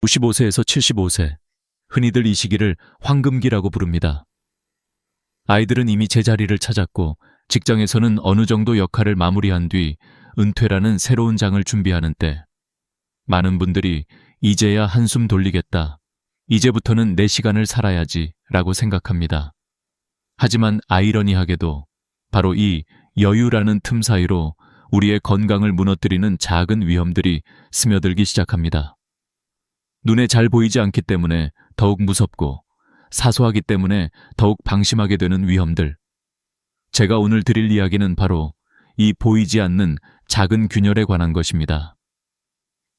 55세에서 75세, 흔히들 이 시기를 황금기라고 부릅니다. 아이들은 이미 제자리를 찾았고 직장에서는 어느 정도 역할을 마무리한 뒤 은퇴라는 새로운 장을 준비하는 때, 많은 분들이 이제야 한숨 돌리겠다, 이제부터는 내 시간을 살아야지 라고 생각합니다. 하지만 아이러니하게도 바로 이 여유라는 틈 사이로 우리의 건강을 무너뜨리는 작은 위험들이 스며들기 시작합니다. 눈에 잘 보이지 않기 때문에 더욱 무섭고 사소하기 때문에 더욱 방심하게 되는 위험들. 제가 오늘 드릴 이야기는 바로 이 보이지 않는 작은 균열에 관한 것입니다.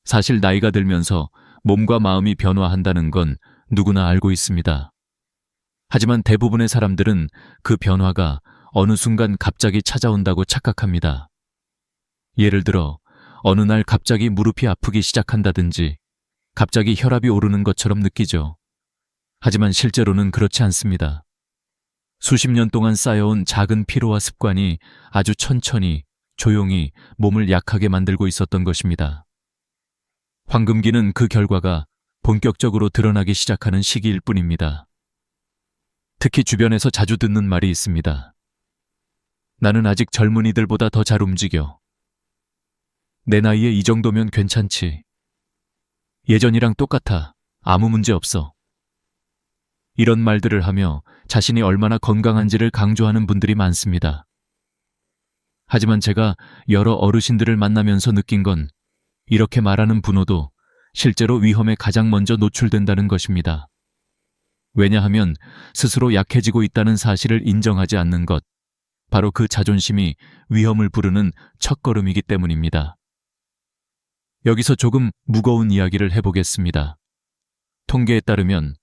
사실 나이가 들면서 몸과 마음이 변화한다는 건 누구나 알고 있습니다. 하지만 대부분의 사람들은 그 변화가 어느 순간 갑자기 찾아온다고 착각합니다. 예를 들어 어느 날 갑자기 무릎이 아프기 시작한다든지 갑자기 혈압이 오르는 것처럼 느끼죠. 하지만 실제로는 그렇지 않습니다. 수십 년 동안 쌓여온 작은 피로와 습관이 아주 천천히, 조용히 몸을 약하게 만들고 있었던 것입니다. 황금기는 그 결과가 본격적으로 드러나기 시작하는 시기일 뿐입니다. 특히 주변에서 자주 듣는 말이 있습니다. 나는 아직 젊은이들보다 더 잘 움직여. 내 나이에 이 정도면 괜찮지. 예전이랑 똑같아. 아무 문제 없어. 이런 말들을 하며 자신이 얼마나 건강한지를 강조하는 분들이 많습니다. 하지만 제가 여러 어르신들을 만나면서 느낀 건 이렇게 말하는 분호도 실제로 위험에 가장 먼저 노출된다는 것입니다. 왜냐하면 스스로 약해지고 있다는 사실을 인정하지 않는 것, 바로 그 자존심이 위험을 부르는 첫걸음이기 때문입니다. 여기서 조금 무거운 이야기를 해보겠습니다. 통계에 따르면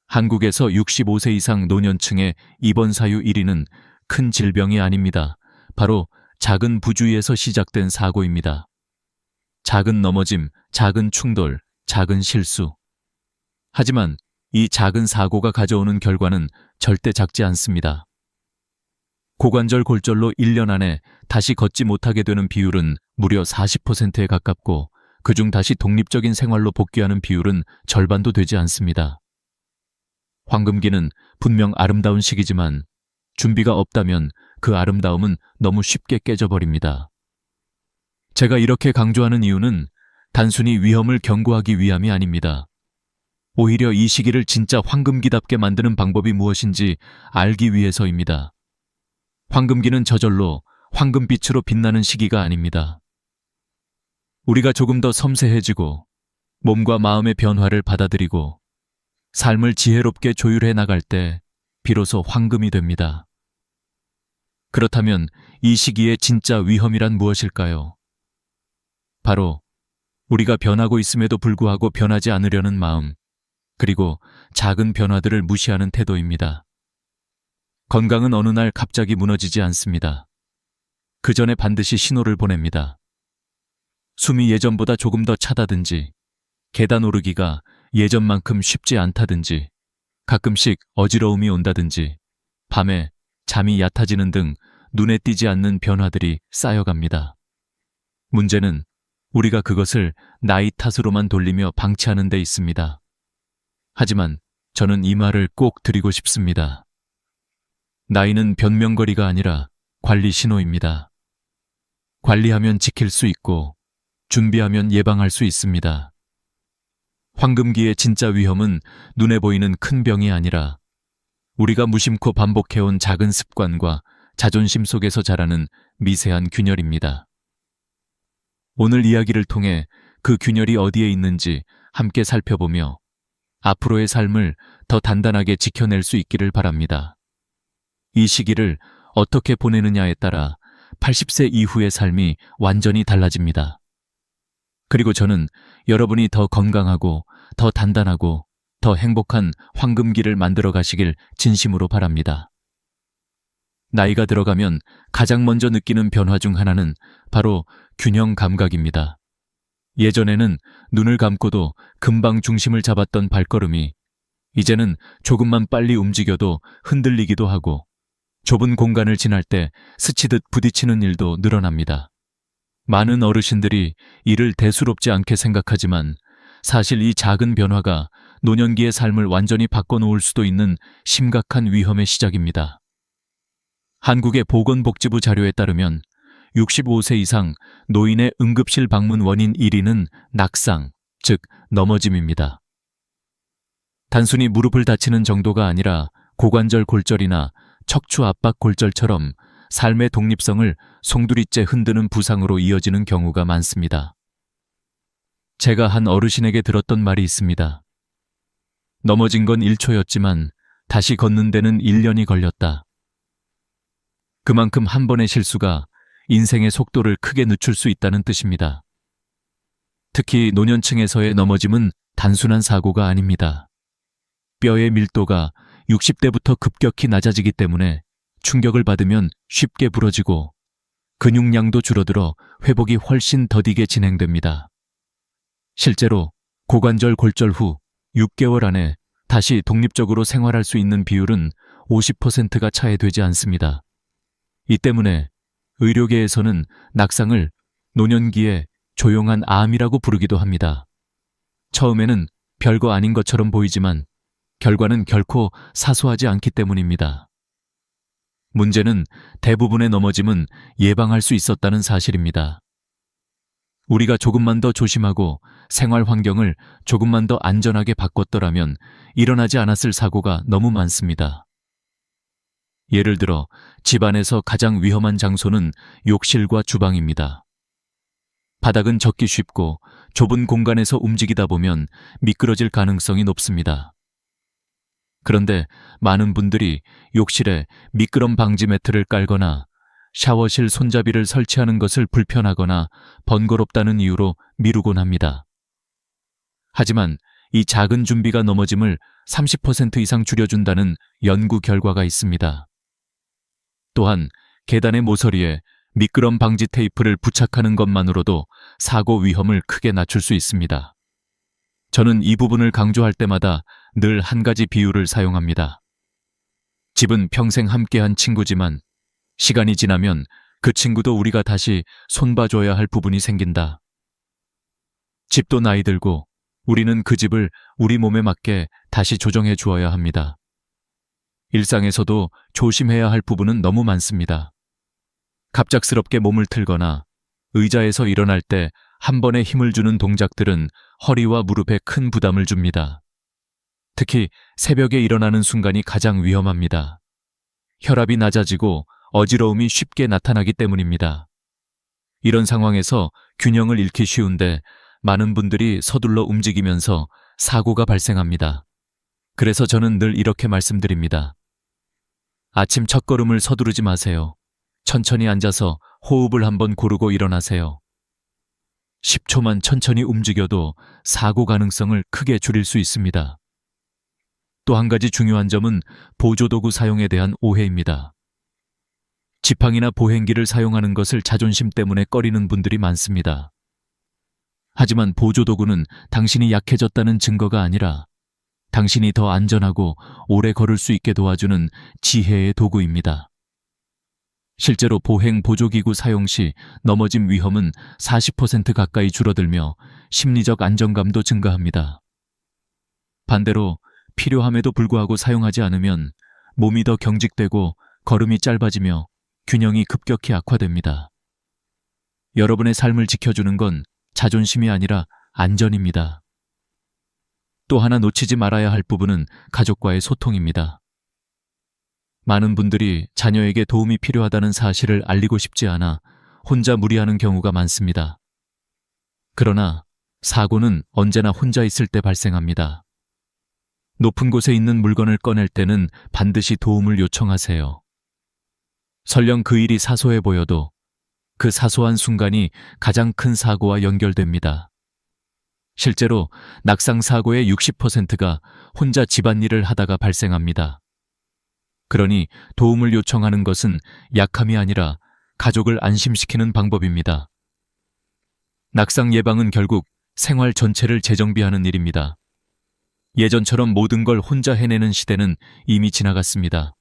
한국에서 65세 이상 노년층의 입원 사유 1위는 큰 질병이 아닙니다. 바로 작은 부주의에서 시작된 사고입니다. 작은 넘어짐, 작은 충돌, 작은 실수. 하지만 이 작은 사고가 가져오는 결과는 절대 작지 않습니다. 고관절 골절로 1년 안에 다시 걷지 못하게 되는 비율은 무려 40%에 가깝고 그중 다시 독립적인 생활로 복귀하는 비율은 절반도 되지 않습니다. 황금기는 분명 아름다운 시기지만 준비가 없다면 그 아름다움은 너무 쉽게 깨져버립니다. 제가 이렇게 강조하는 이유는 단순히 위험을 경고하기 위함이 아닙니다. 오히려 이 시기를 진짜 황금기답게 만드는 방법이 무엇인지 알기 위해서입니다. 황금기는 저절로 황금빛으로 빛나는 시기가 아닙니다. 우리가 조금 더 섬세해지고 몸과 마음의 변화를 받아들이고 삶을 지혜롭게 조율해 나갈 때 비로소 황금이 됩니다. 그렇다면 이 시기의 진짜 위험이란 무엇일까요? 바로 우리가 변하고 있음에도 불구하고 변하지 않으려는 마음, 그리고 작은 변화들을 무시하는 태도입니다. 건강은 어느 날 갑자기 무너지지 않습니다. 그 전에 반드시 신호를 보냅니다. 숨이 예전보다 조금 더 차다든지, 계단 오르기가 예전만큼 쉽지 않다든지, 가끔씩 어지러움이 온다든지, 밤에 잠이 얕아지는 등 눈에 띄지 않는 변화들이 쌓여갑니다. 문제는 우리가 그것을 나이 탓으로만 돌리며 방치하는 데 있습니다. 하지만 저는 이 말을 꼭 드리고 싶습니다. 나이는 변명거리가 아니라 관리 신호입니다. 관리하면 지킬 수 있고 준비하면 예방할 수 있습니다. 황금기의 진짜 위험은 눈에 보이는 큰 병이 아니라 우리가 무심코 반복해온 작은 습관과 자존심 속에서 자라는 미세한 균열입니다. 오늘 이야기를 통해 그 균열이 어디에 있는지 함께 살펴보며 앞으로의 삶을 더 단단하게 지켜낼 수 있기를 바랍니다. 이 시기를 어떻게 보내느냐에 따라 80세 이후의 삶이 완전히 달라집니다. 그리고 저는 여러분이 더 건강하고 더 단단하고 더 행복한 황금기를 만들어 가시길 진심으로 바랍니다. 나이가 들어가면 가장 먼저 느끼는 변화 중 하나는 바로 균형 감각입니다. 예전에는 눈을 감고도 금방 중심을 잡았던 발걸음이 이제는 조금만 빨리 움직여도 흔들리기도 하고 좁은 공간을 지날 때 스치듯 부딪히는 일도 늘어납니다. 많은 어르신들이 이를 대수롭지 않게 생각하지만 사실 이 작은 변화가 노년기의 삶을 완전히 바꿔놓을 수도 있는 심각한 위험의 시작입니다. 한국의 보건복지부 자료에 따르면 65세 이상 노인의 응급실 방문 원인 1위는 낙상, 즉 넘어짐입니다. 단순히 무릎을 다치는 정도가 아니라 고관절 골절이나 척추 압박 골절처럼 삶의 독립성을 송두리째 흔드는 부상으로 이어지는 경우가 많습니다. 제가 한 어르신에게 들었던 말이 있습니다. 넘어진 건 1초였지만 다시 걷는 데는 1년이 걸렸다. 그만큼 한 번의 실수가 인생의 속도를 크게 늦출 수 있다는 뜻입니다. 특히 노년층에서의 넘어짐은 단순한 사고가 아닙니다. 뼈의 밀도가 60대부터 급격히 낮아지기 때문에 충격을 받으면 쉽게 부러지고 근육량도 줄어들어 회복이 훨씬 더디게 진행됩니다. 실제로 고관절 골절 후 6개월 안에 다시 독립적으로 생활할 수 있는 비율은 50%가 차에 되지 않습니다. 이 때문에 의료계에서는 낙상을 노년기의 조용한 암이라고 부르기도 합니다. 처음에는 별거 아닌 것처럼 보이지만 결과는 결코 사소하지 않기 때문입니다. 문제는 대부분의 넘어짐은 예방할 수 있었다는 사실입니다. 우리가 조금만 더 조심하고 생활 환경을 조금만 더 안전하게 바꿨더라면 일어나지 않았을 사고가 너무 많습니다. 예를 들어 집안에서 가장 위험한 장소는 욕실과 주방입니다. 바닥은 젖기 쉽고 좁은 공간에서 움직이다 보면 미끄러질 가능성이 높습니다. 그런데 많은 분들이 욕실에 미끄럼 방지 매트를 깔거나 샤워실 손잡이를 설치하는 것을 불편하거나 번거롭다는 이유로 미루곤 합니다. 하지만 이 작은 준비가 넘어짐을 30% 이상 줄여준다는 연구 결과가 있습니다. 또한 계단의 모서리에 미끄럼 방지 테이프를 부착하는 것만으로도 사고 위험을 크게 낮출 수 있습니다. 저는 이 부분을 강조할 때마다 늘 한 가지 비유를 사용합니다. 집은 평생 함께한 친구지만 시간이 지나면 그 친구도 우리가 다시 손봐줘야 할 부분이 생긴다. 집도 나이 들고 우리는 그 집을 우리 몸에 맞게 다시 조정해 주어야 합니다. 일상에서도 조심해야 할 부분은 너무 많습니다. 갑작스럽게 몸을 틀거나 의자에서 일어날 때 한 번에 힘을 주는 동작들은 허리와 무릎에 큰 부담을 줍니다. 특히 새벽에 일어나는 순간이 가장 위험합니다. 혈압이 낮아지고 어지러움이 쉽게 나타나기 때문입니다. 이런 상황에서 균형을 잃기 쉬운데 많은 분들이 서둘러 움직이면서 사고가 발생합니다. 그래서 저는 늘 이렇게 말씀드립니다. 아침 첫걸음을 서두르지 마세요. 천천히 앉아서 호흡을 한번 고르고 일어나세요. 10초만 천천히 움직여도 사고 가능성을 크게 줄일 수 있습니다. 또 한 가지 중요한 점은 보조도구 사용에 대한 오해입니다. 지팡이나 보행기를 사용하는 것을 자존심 때문에 꺼리는 분들이 많습니다. 하지만 보조도구는 당신이 약해졌다는 증거가 아니라 당신이 더 안전하고 오래 걸을 수 있게 도와주는 지혜의 도구입니다. 실제로 보행 보조기구 사용 시 넘어짐 위험은 40% 가까이 줄어들며 심리적 안정감도 증가합니다. 반대로 필요함에도 불구하고 사용하지 않으면 몸이 더 경직되고 걸음이 짧아지며 균형이 급격히 악화됩니다. 여러분의 삶을 지켜주는 건 자존심이 아니라 안전입니다. 또 하나 놓치지 말아야 할 부분은 가족과의 소통입니다. 많은 분들이 자녀에게 도움이 필요하다는 사실을 알리고 싶지 않아 혼자 무리하는 경우가 많습니다. 그러나 사고는 언제나 혼자 있을 때 발생합니다. 높은 곳에 있는 물건을 꺼낼 때는 반드시 도움을 요청하세요. 설령 그 일이 사소해 보여도 그 사소한 순간이 가장 큰 사고와 연결됩니다. 실제로 낙상 사고의 60%가 혼자 집안일을 하다가 발생합니다. 그러니 도움을 요청하는 것은 약함이 아니라 가족을 안심시키는 방법입니다. 낙상 예방은 결국 생활 전체를 재정비하는 일입니다. 예전처럼 모든 걸 혼자 해내는 시대는 이미 지나갔습니다.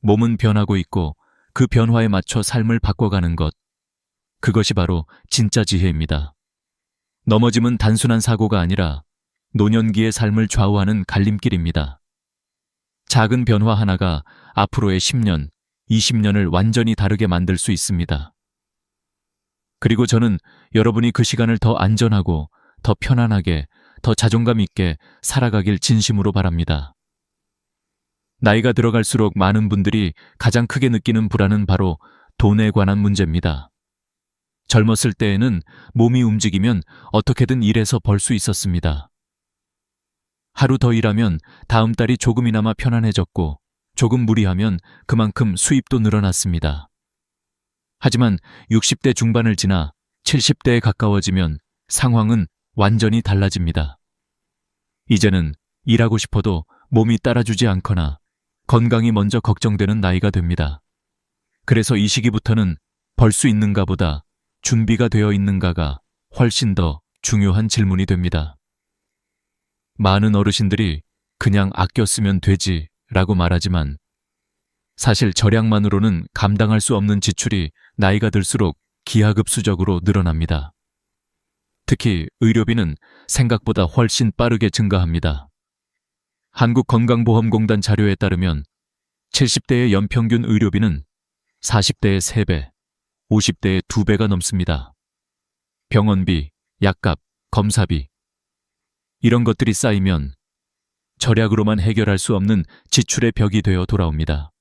몸은 변하고 있고 그 변화에 맞춰 삶을 바꿔가는 것, 그것이 바로 진짜 지혜입니다. 넘어짐은 단순한 사고가 아니라 노년기의 삶을 좌우하는 갈림길입니다. 작은 변화 하나가 앞으로의 10년, 20년을 완전히 다르게 만들 수 있습니다. 그리고 저는 여러분이 그 시간을 더 안전하고, 더 편안하게, 더 자존감 있게 살아가길 진심으로 바랍니다. 나이가 들어갈수록 많은 분들이 가장 크게 느끼는 불안은 바로 돈에 관한 문제입니다. 젊었을 때에는 몸이 움직이면 어떻게든 일해서 벌 수 있었습니다. 하루 더 일하면 다음 달이 조금이나마 편안해졌고, 조금 무리하면 그만큼 수입도 늘어났습니다. 하지만 60대 중반을 지나 70대에 가까워지면 상황은 완전히 달라집니다. 이제는 일하고 싶어도 몸이 따라주지 않거나 건강이 먼저 걱정되는 나이가 됩니다. 그래서 이 시기부터는 벌 수 있는가 보다 준비가 되어 있는가가 훨씬 더 중요한 질문이 됩니다. 많은 어르신들이 그냥 아껴 쓰면 되지 라고 말하지만 사실 절약만으로는 감당할 수 없는 지출이 나이가 들수록 기하급수적으로 늘어납니다. 특히 의료비는 생각보다 훨씬 빠르게 증가합니다. 한국건강보험공단 자료에 따르면 70대의 연평균 의료비는 40대의 3배, 50대의 2배가 넘습니다. 병원비, 약값, 검사비 이런 것들이 쌓이면 절약으로만 해결할 수 없는 지출의 벽이 되어 돌아옵니다.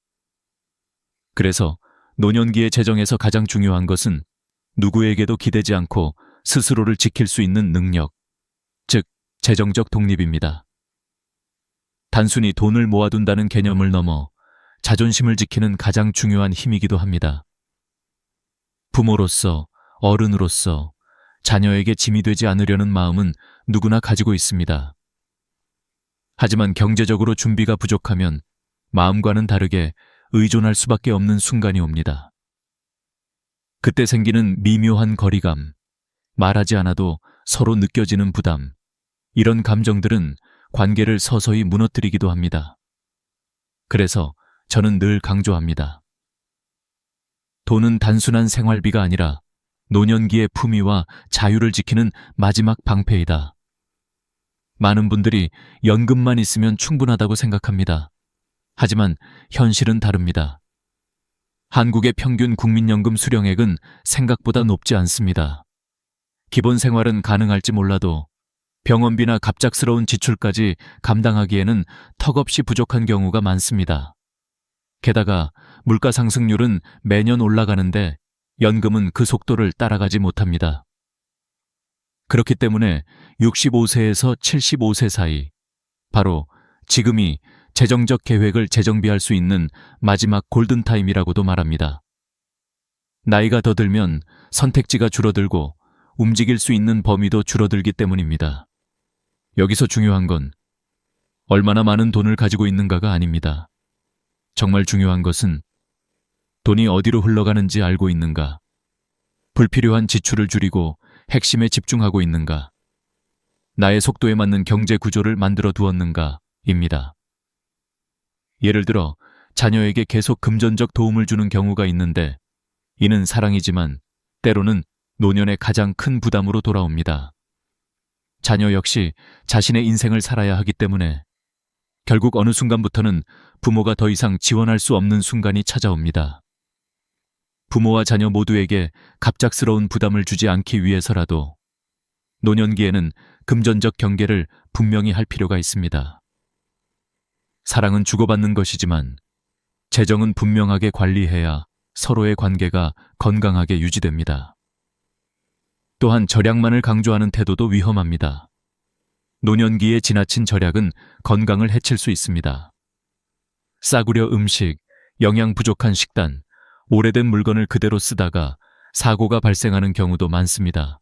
그래서 노년기의 재정에서 가장 중요한 것은 누구에게도 기대지 않고 스스로를 지킬 수 있는 능력, 즉 재정적 독립입니다. 단순히 돈을 모아둔다는 개념을 넘어 자존심을 지키는 가장 중요한 힘이기도 합니다. 부모로서, 어른으로서 자녀에게 짐이 되지 않으려는 마음은 누구나 가지고 있습니다. 하지만 경제적으로 준비가 부족하면 마음과는 다르게 의존할 수밖에 없는 순간이 옵니다. 그때 생기는 미묘한 거리감, 말하지 않아도 서로 느껴지는 부담, 이런 감정들은 관계를 서서히 무너뜨리기도 합니다. 그래서 저는 늘 강조합니다. 돈은 단순한 생활비가 아니라 노년기의 품위와 자유를 지키는 마지막 방패이다. 많은 분들이 연금만 있으면 충분하다고 생각합니다. 하지만 현실은 다릅니다. 한국의 평균 국민연금 수령액은 생각보다 높지 않습니다. 기본 생활은 가능할지 몰라도 병원비나 갑작스러운 지출까지 감당하기에는 턱없이 부족한 경우가 많습니다. 게다가 물가 상승률은 매년 올라가는데 연금은 그 속도를 따라가지 못합니다. 그렇기 때문에 65세에서 75세 사이, 바로 지금이 재정적 계획을 재정비할 수 있는 마지막 골든타임이라고도 말합니다. 나이가 더 들면 선택지가 줄어들고 움직일 수 있는 범위도 줄어들기 때문입니다. 여기서 중요한 건 얼마나 많은 돈을 가지고 있는가가 아닙니다. 정말 중요한 것은 돈이 어디로 흘러가는지 알고 있는가, 불필요한 지출을 줄이고 핵심에 집중하고 있는가, 나의 속도에 맞는 경제 구조를 만들어 두었는가입니다. 예를 들어 자녀에게 계속 금전적 도움을 주는 경우가 있는데 이는 사랑이지만 때로는 노년의 가장 큰 부담으로 돌아옵니다. 자녀 역시 자신의 인생을 살아야 하기 때문에 결국 어느 순간부터는 부모가 더 이상 지원할 수 없는 순간이 찾아옵니다. 부모와 자녀 모두에게 갑작스러운 부담을 주지 않기 위해서라도 노년기에는 금전적 경계를 분명히 할 필요가 있습니다. 사랑은 주고받는 것이지만 재정은 분명하게 관리해야 서로의 관계가 건강하게 유지됩니다. 또한 절약만을 강조하는 태도도 위험합니다. 노년기에 지나친 절약은 건강을 해칠 수 있습니다. 싸구려 음식, 영양 부족한 식단, 오래된 물건을 그대로 쓰다가 사고가 발생하는 경우도 많습니다.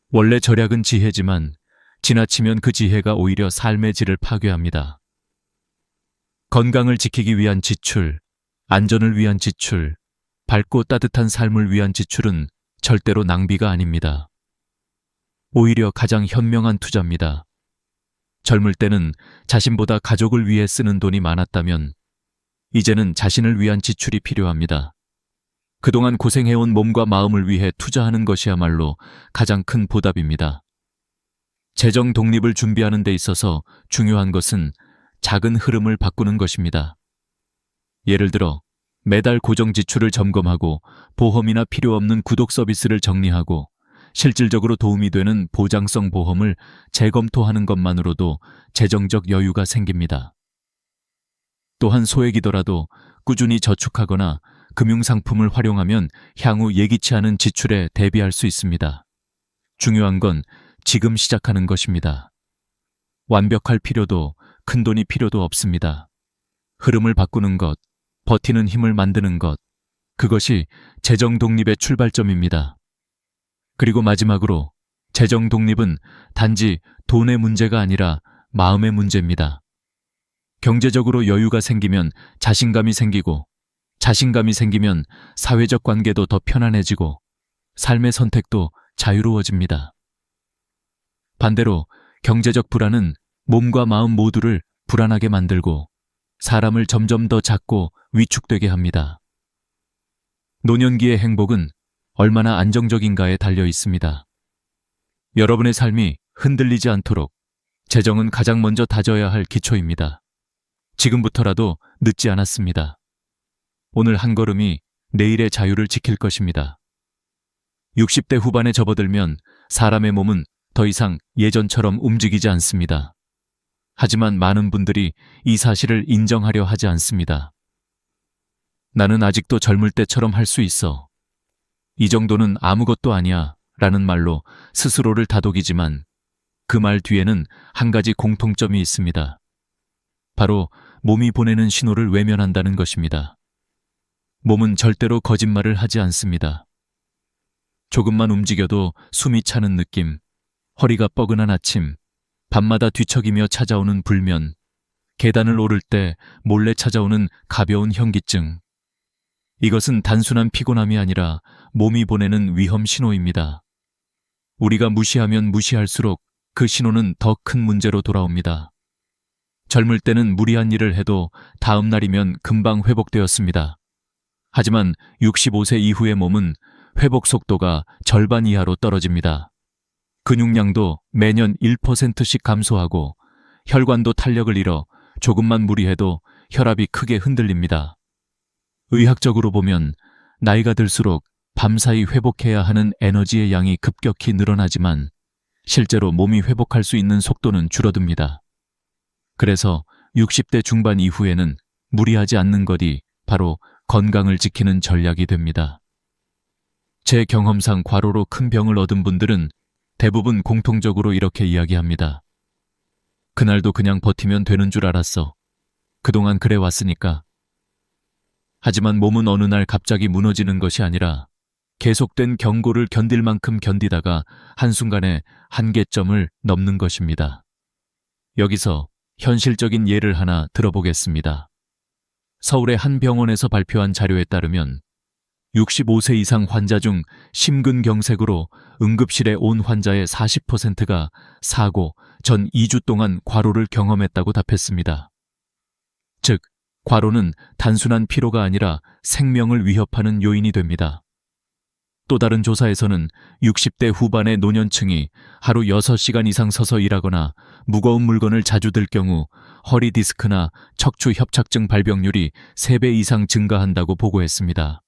원래 절약은 지혜지만 지나치면 그 지혜가 오히려 삶의 질을 파괴합니다. 건강을 지키기 위한 지출, 안전을 위한 지출, 밝고 따뜻한 삶을 위한 지출은 절대로 낭비가 아닙니다. 오히려 가장 현명한 투자입니다. 젊을 때는 자신보다 가족을 위해 쓰는 돈이 많았다면 이제는 자신을 위한 지출이 필요합니다. 그동안 고생해온 몸과 마음을 위해 투자하는 것이야말로 가장 큰 보답입니다. 재정 독립을 준비하는 데 있어서 중요한 것은 작은 흐름을 바꾸는 것입니다. 예를 들어 매달 고정 지출을 점검하고 보험이나 필요 없는 구독 서비스를 정리하고 실질적으로 도움이 되는 보장성 보험을 재검토하는 것만으로도 재정적 여유가 생깁니다. 또한 소액이더라도 꾸준히 저축하거나 금융상품을 활용하면 향후 예기치 않은 지출에 대비할 수 있습니다. 중요한 건 지금 시작하는 것입니다. 완벽할 필요도 큰돈이 필요도 없습니다. 흐름을 바꾸는 것, 버티는 힘을 만드는 것, 그것이 재정 독립의 출발점입니다. 그리고 마지막으로 재정 독립은 단지 돈의 문제가 아니라 마음의 문제입니다. 경제적으로 여유가 생기면 자신감이 생기고, 자신감이 생기면 사회적 관계도 더 편안해지고, 삶의 선택도 자유로워집니다. 반대로 경제적 불안은 몸과 마음 모두를 불안하게 만들고 사람을 점점 더 작고 위축되게 합니다. 노년기의 행복은 얼마나 안정적인가에 달려 있습니다. 여러분의 삶이 흔들리지 않도록 재정은 가장 먼저 다져야 할 기초입니다. 지금부터라도 늦지 않았습니다. 오늘 한 걸음이 내일의 자유를 지킬 것입니다. 60대 후반에 접어들면 사람의 몸은 더 이상 예전처럼 움직이지 않습니다. 하지만 많은 분들이 이 사실을 인정하려 하지 않습니다. 나는 아직도 젊을 때처럼 할 수 있어. 이 정도는 아무것도 아니야 라는 말로 스스로를 다독이지만 그 말 뒤에는 한 가지 공통점이 있습니다. 바로 몸이 보내는 신호를 외면한다는 것입니다. 몸은 절대로 거짓말을 하지 않습니다. 조금만 움직여도 숨이 차는 느낌, 허리가 뻐근한 아침, 밤마다 뒤척이며 찾아오는 불면, 계단을 오를 때 몰래 찾아오는 가벼운 현기증. 이것은 단순한 피곤함이 아니라 몸이 보내는 위험 신호입니다. 우리가 무시하면 무시할수록 그 신호는 더 큰 문제로 돌아옵니다. 젊을 때는 무리한 일을 해도 다음 날이면 금방 회복되었습니다. 하지만 65세 이후의 몸은 회복 속도가 절반 이하로 떨어집니다. 근육량도 매년 1%씩 감소하고 혈관도 탄력을 잃어 조금만 무리해도 혈압이 크게 흔들립니다. 의학적으로 보면 나이가 들수록 밤사이 회복해야 하는 에너지의 양이 급격히 늘어나지만 실제로 몸이 회복할 수 있는 속도는 줄어듭니다. 그래서 60대 중반 이후에는 무리하지 않는 것이 바로 건강을 지키는 전략이 됩니다. 제 경험상 과로로 큰 병을 얻은 분들은 대부분 공통적으로 이렇게 이야기합니다. 그날도 그냥 버티면 되는 줄 알았어. 그동안 그래 왔으니까. 하지만 몸은 어느 날 갑자기 무너지는 것이 아니라 계속된 경고를 견딜 만큼 견디다가 한순간에 한계점을 넘는 것입니다. 여기서 현실적인 예를 하나 들어보겠습니다. 서울의 한 병원에서 발표한 자료에 따르면 65세 이상 환자 중 심근경색으로 응급실에 온 환자의 40%가 사고 전 2주 동안 과로를 경험했다고 답했습니다. 즉, 과로는 단순한 피로가 아니라 생명을 위협하는 요인이 됩니다. 또 다른 조사에서는 60대 후반의 노년층이 하루 6시간 이상 서서 일하거나 무거운 물건을 자주 들 경우 허리 디스크나 척추 협착증 발병률이 3배 이상 증가한다고 보고했습니다.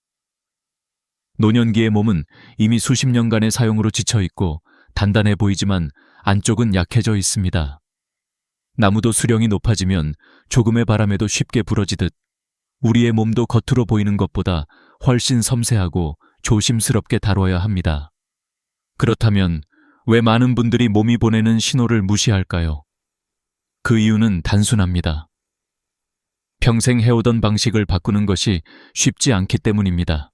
노년기의 몸은 이미 수십 년간의 사용으로 지쳐있고 단단해 보이지만 안쪽은 약해져 있습니다. 나무도 수령이 높아지면 조금의 바람에도 쉽게 부러지듯 우리의 몸도 겉으로 보이는 것보다 훨씬 섬세하고 조심스럽게 다뤄야 합니다. 그렇다면 왜 많은 분들이 몸이 보내는 신호를 무시할까요? 그 이유는 단순합니다. 평생 해오던 방식을 바꾸는 것이 쉽지 않기 때문입니다.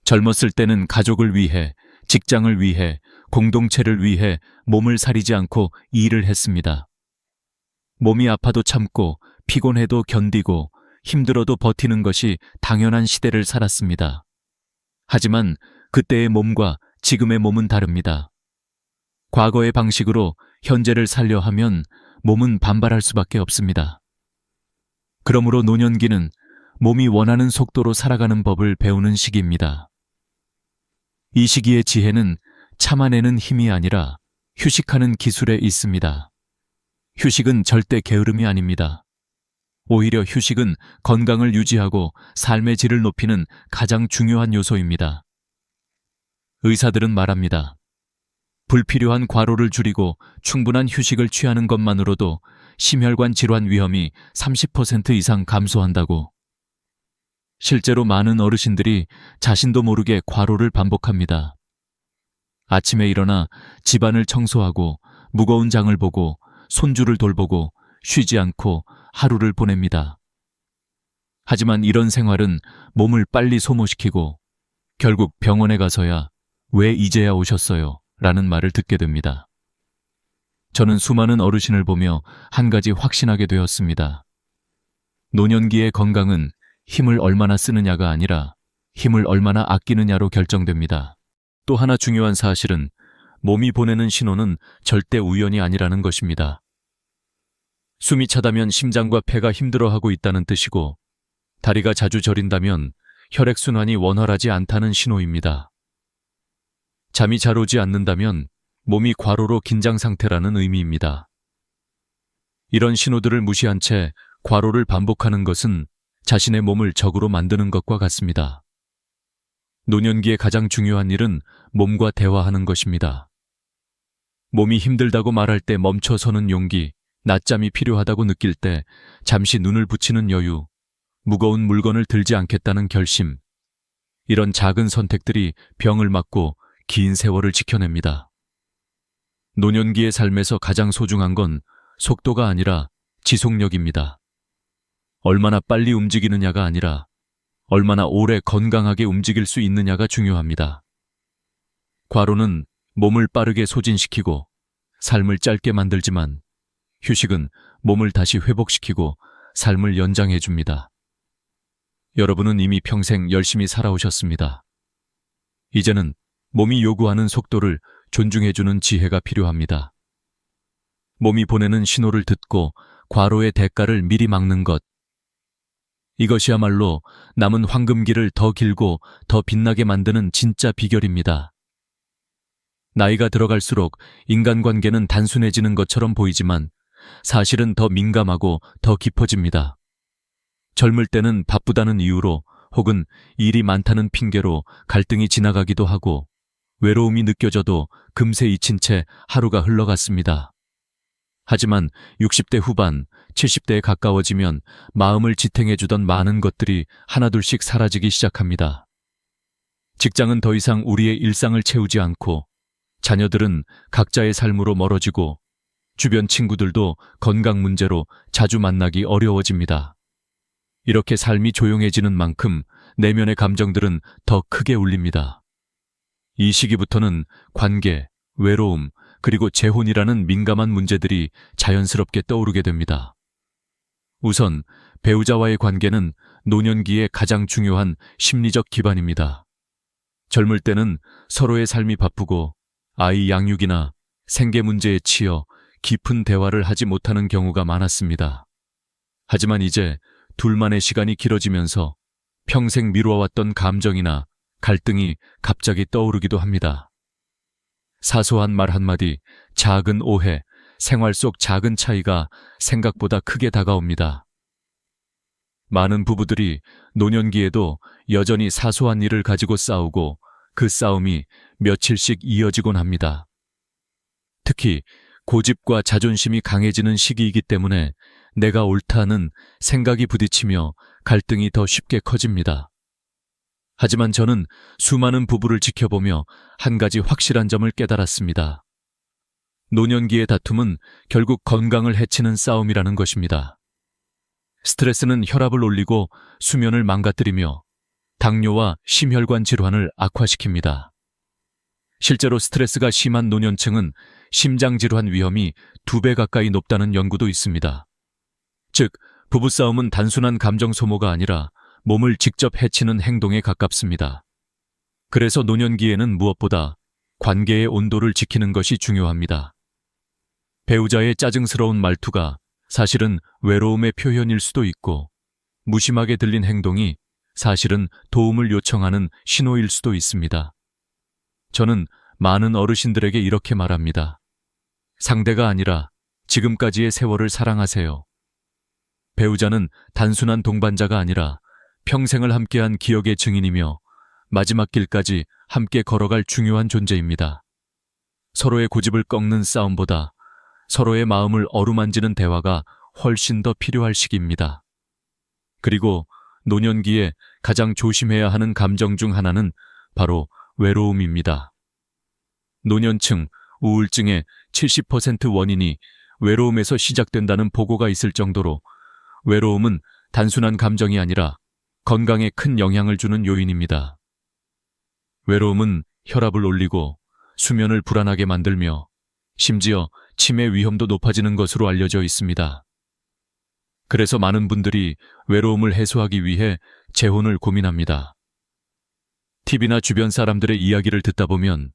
젊었을 때는 가족을 위해, 직장을 위해, 공동체를 위해 몸을 사리지 않고 일을 했습니다. 몸이 아파도 참고 피곤해도 견디고 힘들어도 버티는 것이 당연한 시대를 살았습니다. 하지만 그때의 몸과 지금의 몸은 다릅니다. 과거의 방식으로 현재를 살려 하면 몸은 반발할 수밖에 없습니다. 그러므로 노년기는 몸이 원하는 속도로 살아가는 법을 배우는 시기입니다. 이 시기의 지혜는 참아내는 힘이 아니라 휴식하는 기술에 있습니다. 휴식은 절대 게으름이 아닙니다. 오히려 휴식은 건강을 유지하고 삶의 질을 높이는 가장 중요한 요소입니다. 의사들은 말합니다. 불필요한 과로를 줄이고 충분한 휴식을 취하는 것만으로도 심혈관 질환 위험이 30% 이상 감소한다고. 실제로 많은 어르신들이 자신도 모르게 과로를 반복합니다. 아침에 일어나 집안을 청소하고 무거운 장을 보고 손주를 돌보고 쉬지 않고 하루를 보냅니다. 하지만 이런 생활은 몸을 빨리 소모시키고 결국 병원에 가서야 왜 이제야 오셨어요? 라는 말을 듣게 됩니다. 저는 수많은 어르신을 보며 한 가지 확신하게 되었습니다. 노년기의 건강은 힘을 얼마나 쓰느냐가 아니라 힘을 얼마나 아끼느냐로 결정됩니다. 또 하나 중요한 사실은 몸이 보내는 신호는 절대 우연이 아니라는 것입니다. 숨이 차다면 심장과 폐가 힘들어하고 있다는 뜻이고 다리가 자주 저린다면 혈액순환이 원활하지 않다는 신호입니다. 잠이 잘 오지 않는다면 몸이 과로로 긴장 상태라는 의미입니다. 이런 신호들을 무시한 채 과로를 반복하는 것은 자신의 몸을 적으로 만드는 것과 같습니다. 노년기의 가장 중요한 일은 몸과 대화하는 것입니다. 몸이 힘들다고 말할 때 멈춰서는 용기, 낮잠이 필요하다고 느낄 때 잠시 눈을 붙이는 여유, 무거운 물건을 들지 않겠다는 결심, 이런 작은 선택들이 병을 막고 긴 세월을 지켜냅니다. 노년기의 삶에서 가장 소중한 건 속도가 아니라 지속력입니다. 얼마나 빨리 움직이느냐가 아니라 얼마나 오래 건강하게 움직일 수 있느냐가 중요합니다. 과로는 몸을 빠르게 소진시키고 삶을 짧게 만들지만 휴식은 몸을 다시 회복시키고 삶을 연장해 줍니다. 여러분은 이미 평생 열심히 살아오셨습니다. 이제는 몸이 요구하는 속도를 존중해주는 지혜가 필요합니다. 몸이 보내는 신호를 듣고 과로의 대가를 미리 막는 것. 이것이야말로 남은 황금기를 더 길고 더 빛나게 만드는 진짜 비결입니다. 나이가 들어갈수록 인간관계는 단순해지는 것처럼 보이지만 사실은 더 민감하고 더 깊어집니다. 젊을 때는 바쁘다는 이유로 혹은 일이 많다는 핑계로 갈등이 지나가기도 하고 외로움이 느껴져도 금세 잊힌 채 하루가 흘러갔습니다. 하지만 60대 후반, 70대에 가까워지면 마음을 지탱해주던 많은 것들이 하나둘씩 사라지기 시작합니다. 직장은 더 이상 우리의 일상을 채우지 않고 자녀들은 각자의 삶으로 멀어지고 주변 친구들도 건강 문제로 자주 만나기 어려워집니다. 이렇게 삶이 조용해지는 만큼 내면의 감정들은 더 크게 울립니다. 이 시기부터는 관계, 외로움, 그리고 재혼이라는 민감한 문제들이 자연스럽게 떠오르게 됩니다. 우선 배우자와의 관계는 노년기의 가장 중요한 심리적 기반입니다. 젊을 때는 서로의 삶이 바쁘고 아이 양육이나 생계 문제에 치여 깊은 대화를 하지 못하는 경우가 많았습니다. 하지만 이제 둘만의 시간이 길어지면서 평생 미뤄왔던 감정이나 갈등이 갑자기 떠오르기도 합니다. 사소한 말 한마디, 작은 오해, 생활 속 작은 차이가 생각보다 크게 다가옵니다. 많은 부부들이 노년기에도 여전히 사소한 일을 가지고 싸우고 그 싸움이 며칠씩 이어지곤 합니다. 특히 고집과 자존심이 강해지는 시기이기 때문에 내가 옳다는 생각이 부딪히며 갈등이 더 쉽게 커집니다. 하지만 저는 수많은 부부를 지켜보며 한 가지 확실한 점을 깨달았습니다. 노년기의 다툼은 결국 건강을 해치는 싸움이라는 것입니다. 스트레스는 혈압을 올리고 수면을 망가뜨리며 당뇨와 심혈관 질환을 악화시킵니다. 실제로 스트레스가 심한 노년층은 심장질환 위험이 2배 가까이 높다는 연구도 있습니다. 즉, 부부싸움은 단순한 감정 소모가 아니라 몸을 직접 해치는 행동에 가깝습니다. 그래서 노년기에는 무엇보다 관계의 온도를 지키는 것이 중요합니다. 배우자의 짜증스러운 말투가 사실은 외로움의 표현일 수도 있고, 무심하게 들린 행동이 사실은 도움을 요청하는 신호일 수도 있습니다. 저는 많은 어르신들에게 이렇게 말합니다. 상대가 아니라 지금까지의 세월을 사랑하세요. 배우자는 단순한 동반자가 아니라 평생을 함께한 기억의 증인이며 마지막 길까지 함께 걸어갈 중요한 존재입니다. 서로의 고집을 꺾는 싸움보다 서로의 마음을 어루만지는 대화가 훨씬 더 필요할 시기입니다. 그리고 노년기에 가장 조심해야 하는 감정 중 하나는 바로 외로움입니다. 노년층 우울증의 70% 원인이 외로움에서 시작된다는 보고가 있을 정도로 외로움은 단순한 감정이 아니라 건강에 큰 영향을 주는 요인입니다. 외로움은 혈압을 올리고 수면을 불안하게 만들며 심지어 치매 위험도 높아지는 것으로 알려져 있습니다. 그래서 많은 분들이 외로움을 해소하기 위해 재혼을 고민합니다. TV나 주변 사람들의 이야기를 듣다 보면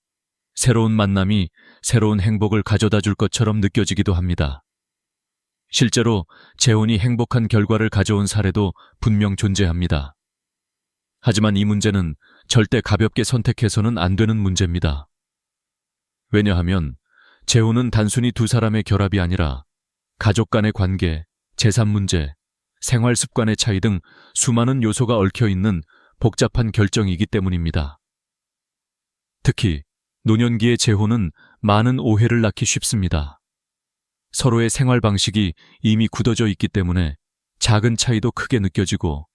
새로운 만남이 새로운 행복을 가져다 줄 것처럼 느껴지기도 합니다. 실제로 재혼이 행복한 결과를 가져온 사례도 분명 존재합니다. 하지만 이 문제는 절대 가볍게 선택해서는 안 되는 문제입니다. 왜냐하면 재혼은 단순히 두 사람의 결합이 아니라 가족 간의 관계, 재산 문제, 생활 습관의 차이 등 수많은 요소가 얽혀 있는 복잡한 결정이기 때문입니다. 특히 노년기의 재혼은 많은 오해를 낳기 쉽습니다. 서로의 생활 방식이 이미 굳어져 있기 때문에 작은 차이도 크게 느껴지고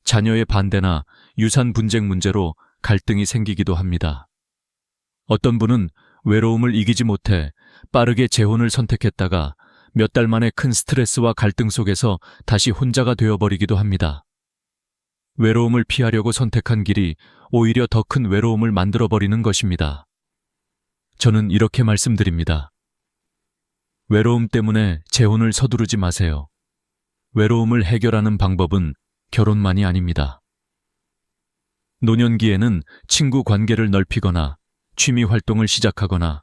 자녀의 반대나 유산 분쟁 문제로 갈등이 생기기도 합니다. 어떤 분은 외로움을 이기지 못해 빠르게 재혼을 선택했다가 몇 달 만에 큰 스트레스와 갈등 속에서 다시 혼자가 되어버리기도 합니다. 외로움을 피하려고 선택한 길이 오히려 더 큰 외로움을 만들어버리는 것입니다. 저는 이렇게 말씀드립니다. 외로움 때문에 재혼을 서두르지 마세요. 외로움을 해결하는 방법은 결혼만이 아닙니다. 노년기에는 친구 관계를 넓히거나 취미 활동을 시작하거나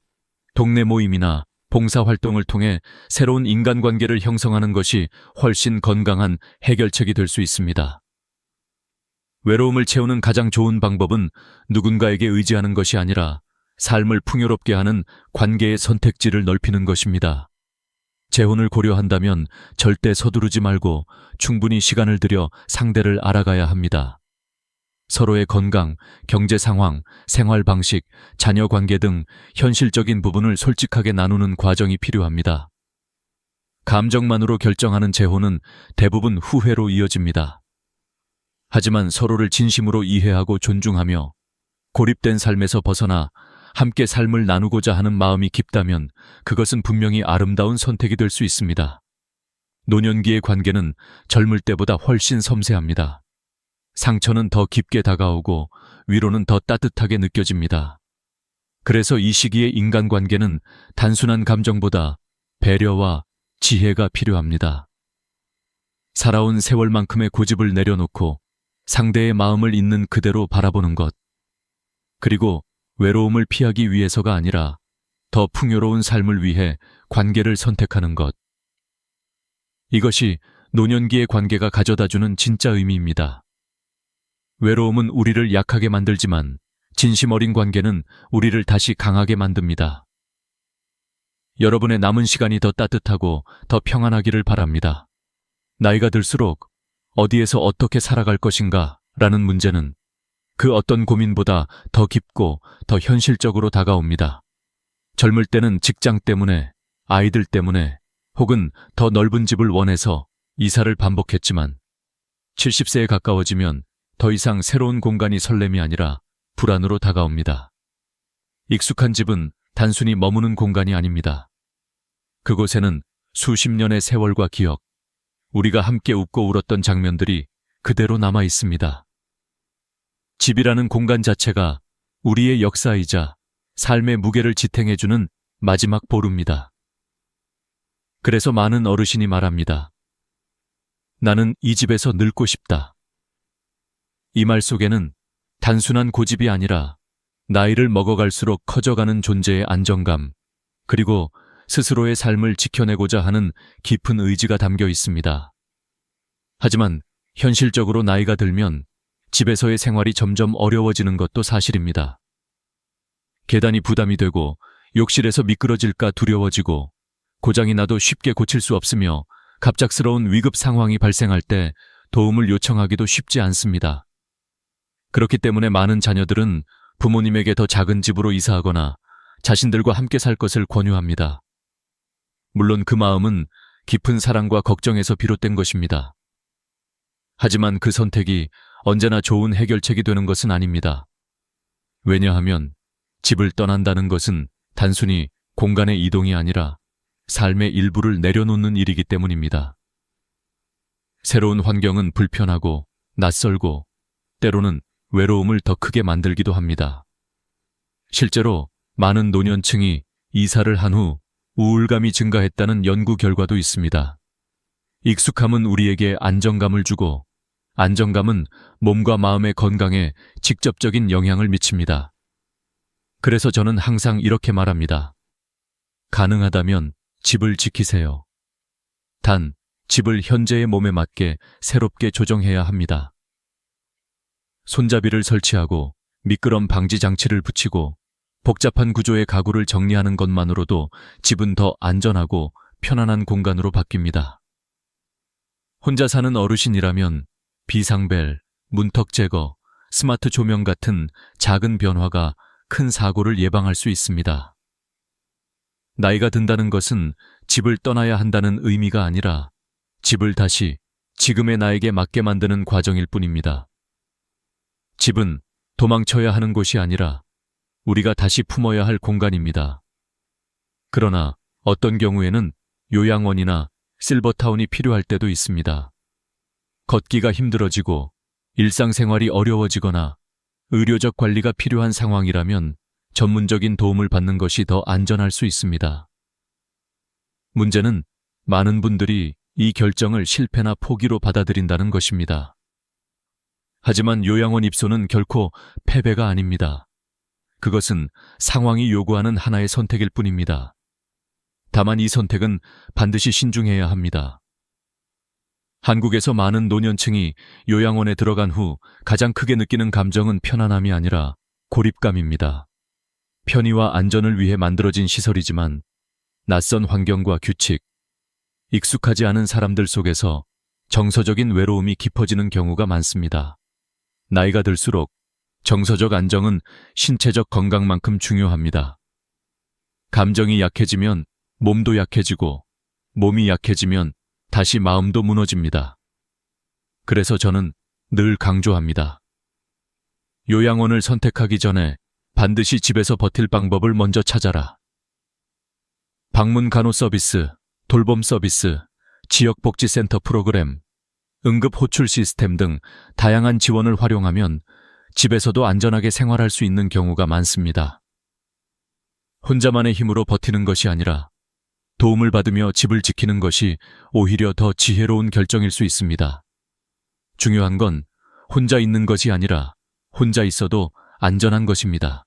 동네 모임이나 봉사활동을 통해 새로운 인간관계를 형성하는 것이 훨씬 건강한 해결책이 될 수 있습니다. 외로움을 채우는 가장 좋은 방법은 누군가에게 의지하는 것이 아니라 삶을 풍요롭게 하는 관계의 선택지를 넓히는 것입니다. 재혼을 고려한다면 절대 서두르지 말고 충분히 시간을 들여 상대를 알아가야 합니다. 서로의 건강, 경제 상황, 생활 방식, 자녀 관계 등 현실적인 부분을 솔직하게 나누는 과정이 필요합니다. 감정만으로 결정하는 재혼은 대부분 후회로 이어집니다. 하지만 서로를 진심으로 이해하고 존중하며 고립된 삶에서 벗어나 함께 삶을 나누고자 하는 마음이 깊다면 그것은 분명히 아름다운 선택이 될 수 있습니다. 노년기의 관계는 젊을 때보다 훨씬 섬세합니다. 상처는 더 깊게 다가오고 위로는 더 따뜻하게 느껴집니다. 그래서 이 시기의 인간관계는 단순한 감정보다 배려와 지혜가 필요합니다. 살아온 세월만큼의 고집을 내려놓고 상대의 마음을 있는 그대로 바라보는 것, 그리고 외로움을 피하기 위해서가 아니라 더 풍요로운 삶을 위해 관계를 선택하는 것. 이것이 노년기의 관계가 가져다주는 진짜 의미입니다. 외로움은 우리를 약하게 만들지만 진심 어린 관계는 우리를 다시 강하게 만듭니다. 여러분의 남은 시간이 더 따뜻하고 더 평안하기를 바랍니다. 나이가 들수록 어디에서 어떻게 살아갈 것인가 라는 문제는 그 어떤 고민보다 더 깊고 더 현실적으로 다가옵니다. 젊을 때는 직장 때문에, 아이들 때문에, 혹은 더 넓은 집을 원해서 이사를 반복했지만 70세에 가까워지면 더 이상 새로운 공간이 설렘이 아니라 불안으로 다가옵니다. 익숙한 집은 단순히 머무는 공간이 아닙니다. 그곳에는 수십 년의 세월과 기억, 우리가 함께 웃고 울었던 장면들이 그대로 남아 있습니다. 집이라는 공간 자체가 우리의 역사이자 삶의 무게를 지탱해주는 마지막 보루입니다. 그래서 많은 어르신이 말합니다. 나는 이 집에서 늙고 싶다. 이 말 속에는 단순한 고집이 아니라 나이를 먹어갈수록 커져가는 존재의 안정감, 그리고 스스로의 삶을 지켜내고자 하는 깊은 의지가 담겨 있습니다. 하지만 현실적으로 나이가 들면 집에서의 생활이 점점 어려워지는 것도 사실입니다. 계단이 부담이 되고 욕실에서 미끄러질까 두려워지고 고장이 나도 쉽게 고칠 수 없으며 갑작스러운 위급 상황이 발생할 때 도움을 요청하기도 쉽지 않습니다. 그렇기 때문에 많은 자녀들은 부모님에게 더 작은 집으로 이사하거나 자신들과 함께 살 것을 권유합니다. 물론 그 마음은 깊은 사랑과 걱정에서 비롯된 것입니다. 하지만 그 선택이 언제나 좋은 해결책이 되는 것은 아닙니다. 왜냐하면 집을 떠난다는 것은 단순히 공간의 이동이 아니라 삶의 일부를 내려놓는 일이기 때문입니다. 새로운 환경은 불편하고 낯설고 때로는 외로움을 더 크게 만들기도 합니다. 실제로 많은 노년층이 이사를 한 후 우울감이 증가했다는 연구 결과도 있습니다. 익숙함은 우리에게 안정감을 주고 안정감은 몸과 마음의 건강에 직접적인 영향을 미칩니다. 그래서 저는 항상 이렇게 말합니다. 가능하다면 집을 지키세요. 단, 집을 현재의 몸에 맞게 새롭게 조정해야 합니다. 손잡이를 설치하고 미끄럼 방지 장치를 붙이고 복잡한 구조의 가구를 정리하는 것만으로도 집은 더 안전하고 편안한 공간으로 바뀝니다. 혼자 사는 어르신이라면 비상벨, 문턱 제거, 스마트 조명 같은 작은 변화가 큰 사고를 예방할 수 있습니다. 나이가 든다는 것은 집을 떠나야 한다는 의미가 아니라 집을 다시 지금의 나에게 맞게 만드는 과정일 뿐입니다. 집은 도망쳐야 하는 곳이 아니라 우리가 다시 품어야 할 공간입니다. 그러나 어떤 경우에는 요양원이나 실버타운이 필요할 때도 있습니다. 걷기가 힘들어지고 일상생활이 어려워지거나 의료적 관리가 필요한 상황이라면 전문적인 도움을 받는 것이 더 안전할 수 있습니다. 문제는 많은 분들이 이 결정을 실패나 포기로 받아들인다는 것입니다. 하지만 요양원 입소는 결코 패배가 아닙니다. 그것은 상황이 요구하는 하나의 선택일 뿐입니다. 다만 이 선택은 반드시 신중해야 합니다. 한국에서 많은 노년층이 요양원에 들어간 후 가장 크게 느끼는 감정은 편안함이 아니라 고립감입니다. 편의와 안전을 위해 만들어진 시설이지만 낯선 환경과 규칙, 익숙하지 않은 사람들 속에서 정서적인 외로움이 깊어지는 경우가 많습니다. 나이가 들수록 정서적 안정은 신체적 건강만큼 중요합니다. 감정이 약해지면 몸도 약해지고 몸이 약해지면 다시 마음도 무너집니다. 그래서 저는 늘 강조합니다. 요양원을 선택하기 전에 반드시 집에서 버틸 방법을 먼저 찾아라. 방문 간호 서비스, 돌봄 서비스, 지역복지센터 프로그램, 응급 호출 시스템 등 다양한 지원을 활용하면 집에서도 안전하게 생활할 수 있는 경우가 많습니다. 혼자만의 힘으로 버티는 것이 아니라 도움을 받으며 집을 지키는 것이 오히려 더 지혜로운 결정일 수 있습니다. 중요한 건 혼자 있는 것이 아니라 혼자 있어도 안전한 것입니다.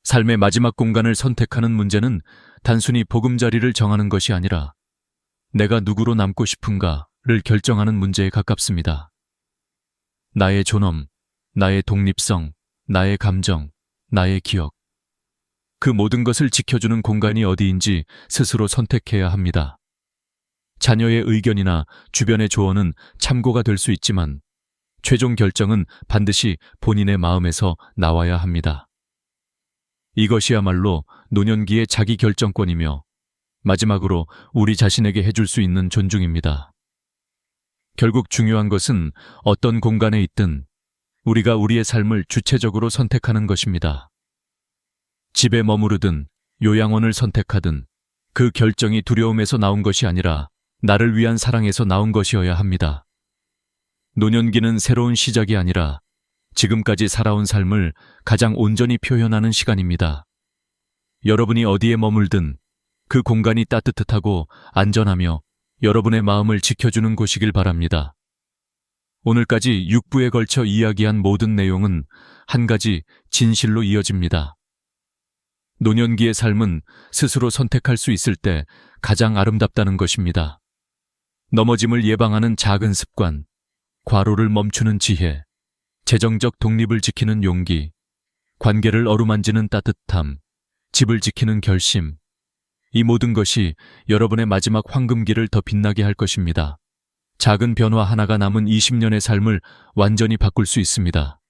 삶의 마지막 공간을 선택하는 문제는 단순히 보금자리를 정하는 것이 아니라 내가 누구로 남고 싶은가를 결정하는 문제에 가깝습니다. 나의 존엄, 나의 독립성, 나의 감정, 나의 기억. 그 모든 것을 지켜주는 공간이 어디인지 스스로 선택해야 합니다. 자녀의 의견이나 주변의 조언은 참고가 될 수 있지만 최종 결정은 반드시 본인의 마음에서 나와야 합니다. 이것이야말로 노년기의 자기 결정권이며 마지막으로 우리 자신에게 해줄 수 있는 존중입니다. 결국 중요한 것은 어떤 공간에 있든 우리가 우리의 삶을 주체적으로 선택하는 것입니다. 집에 머무르든 요양원을 선택하든 그 결정이 두려움에서 나온 것이 아니라 나를 위한 사랑에서 나온 것이어야 합니다. 노년기는 새로운 시작이 아니라 지금까지 살아온 삶을 가장 온전히 표현하는 시간입니다. 여러분이 어디에 머물든 그 공간이 따뜻하고 안전하며 여러분의 마음을 지켜주는 곳이길 바랍니다. 오늘까지 6부에 걸쳐 이야기한 모든 내용은 한 가지 진실로 이어집니다. 노년기의 삶은 스스로 선택할 수 있을 때 가장 아름답다는 것입니다. 넘어짐을 예방하는 작은 습관, 과로를 멈추는 지혜, 재정적 독립을 지키는 용기, 관계를 어루만지는 따뜻함, 집을 지키는 결심, 이 모든 것이 여러분의 마지막 황금기를 더 빛나게 할 것입니다. 작은 변화 하나가 남은 20년의 삶을 완전히 바꿀 수 있습니다.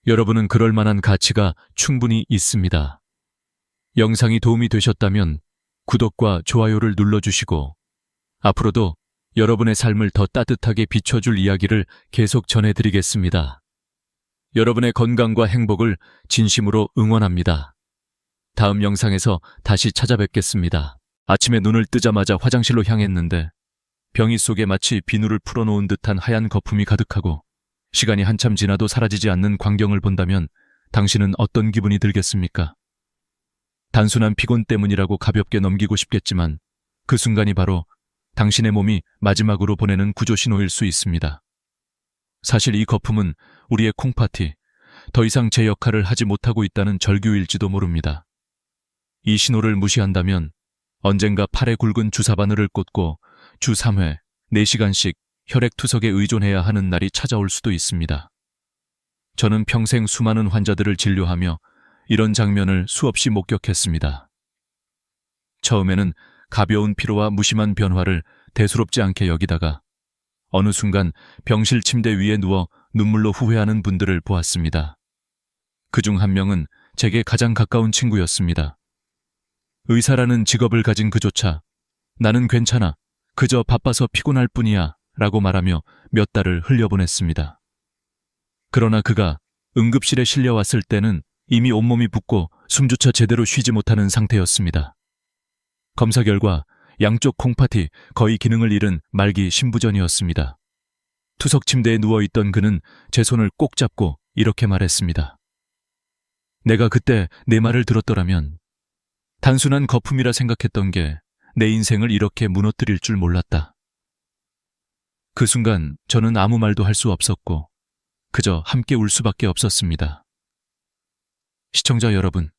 여러분은 그럴 만한 가치가 충분히 있습니다. 영상이 도움이 되셨다면 구독과 좋아요를 눌러주시고 앞으로도 여러분의 삶을 더 따뜻하게 비춰줄 이야기를 계속 전해드리겠습니다. 여러분의 건강과 행복을 진심으로 응원합니다. 다음 영상에서 다시 찾아뵙겠습니다. 아침에 눈을 뜨자마자 화장실로 향했는데 병이 속에 마치 비누를 풀어놓은 듯한 하얀 거품이 가득하고 시간이 한참 지나도 사라지지 않는 광경을 본다면 당신은 어떤 기분이 들겠습니까? 단순한 피곤 때문이라고 가볍게 넘기고 싶겠지만 그 순간이 바로 당신의 몸이 마지막으로 보내는 구조신호일 수 있습니다. 사실 이 거품은 우리의 콩팥이 더 이상 제 역할을 하지 못하고 있다는 절규일지도 모릅니다. 이 신호를 무시한다면 언젠가 팔에 굵은 주사바늘을 꽂고 주 3회 4시간씩 혈액투석에 의존해야 하는 날이 찾아올 수도 있습니다. 저는 평생 수많은 환자들을 진료하며 이런 장면을 수없이 목격했습니다. 처음에는 가벼운 피로와 무심한 변화를 대수롭지 않게 여기다가 어느 순간 병실 침대 위에 누워 눈물로 후회하는 분들을 보았습니다. 그중 한 명은 제게 가장 가까운 친구였습니다. 의사라는 직업을 가진 그조차 나는 괜찮아, 그저 바빠서 피곤할 뿐이야 라고 말하며 몇 달을 흘려보냈습니다. 그러나 그가 응급실에 실려왔을 때는 이미 온몸이 붓고 숨조차 제대로 쉬지 못하는 상태였습니다. 검사 결과 양쪽 콩팥이 거의 기능을 잃은 말기 심부전이었습니다. 투석 침대에 누워있던 그는 제 손을 꼭 잡고 이렇게 말했습니다. 내가 그때 내 말을 들었더라면 단순한 거품이라 생각했던 게 내 인생을 이렇게 무너뜨릴 줄 몰랐다. 그 순간 저는 아무 말도 할 수 없었고 그저 함께 울 수밖에 없었습니다. 시청자 여러분,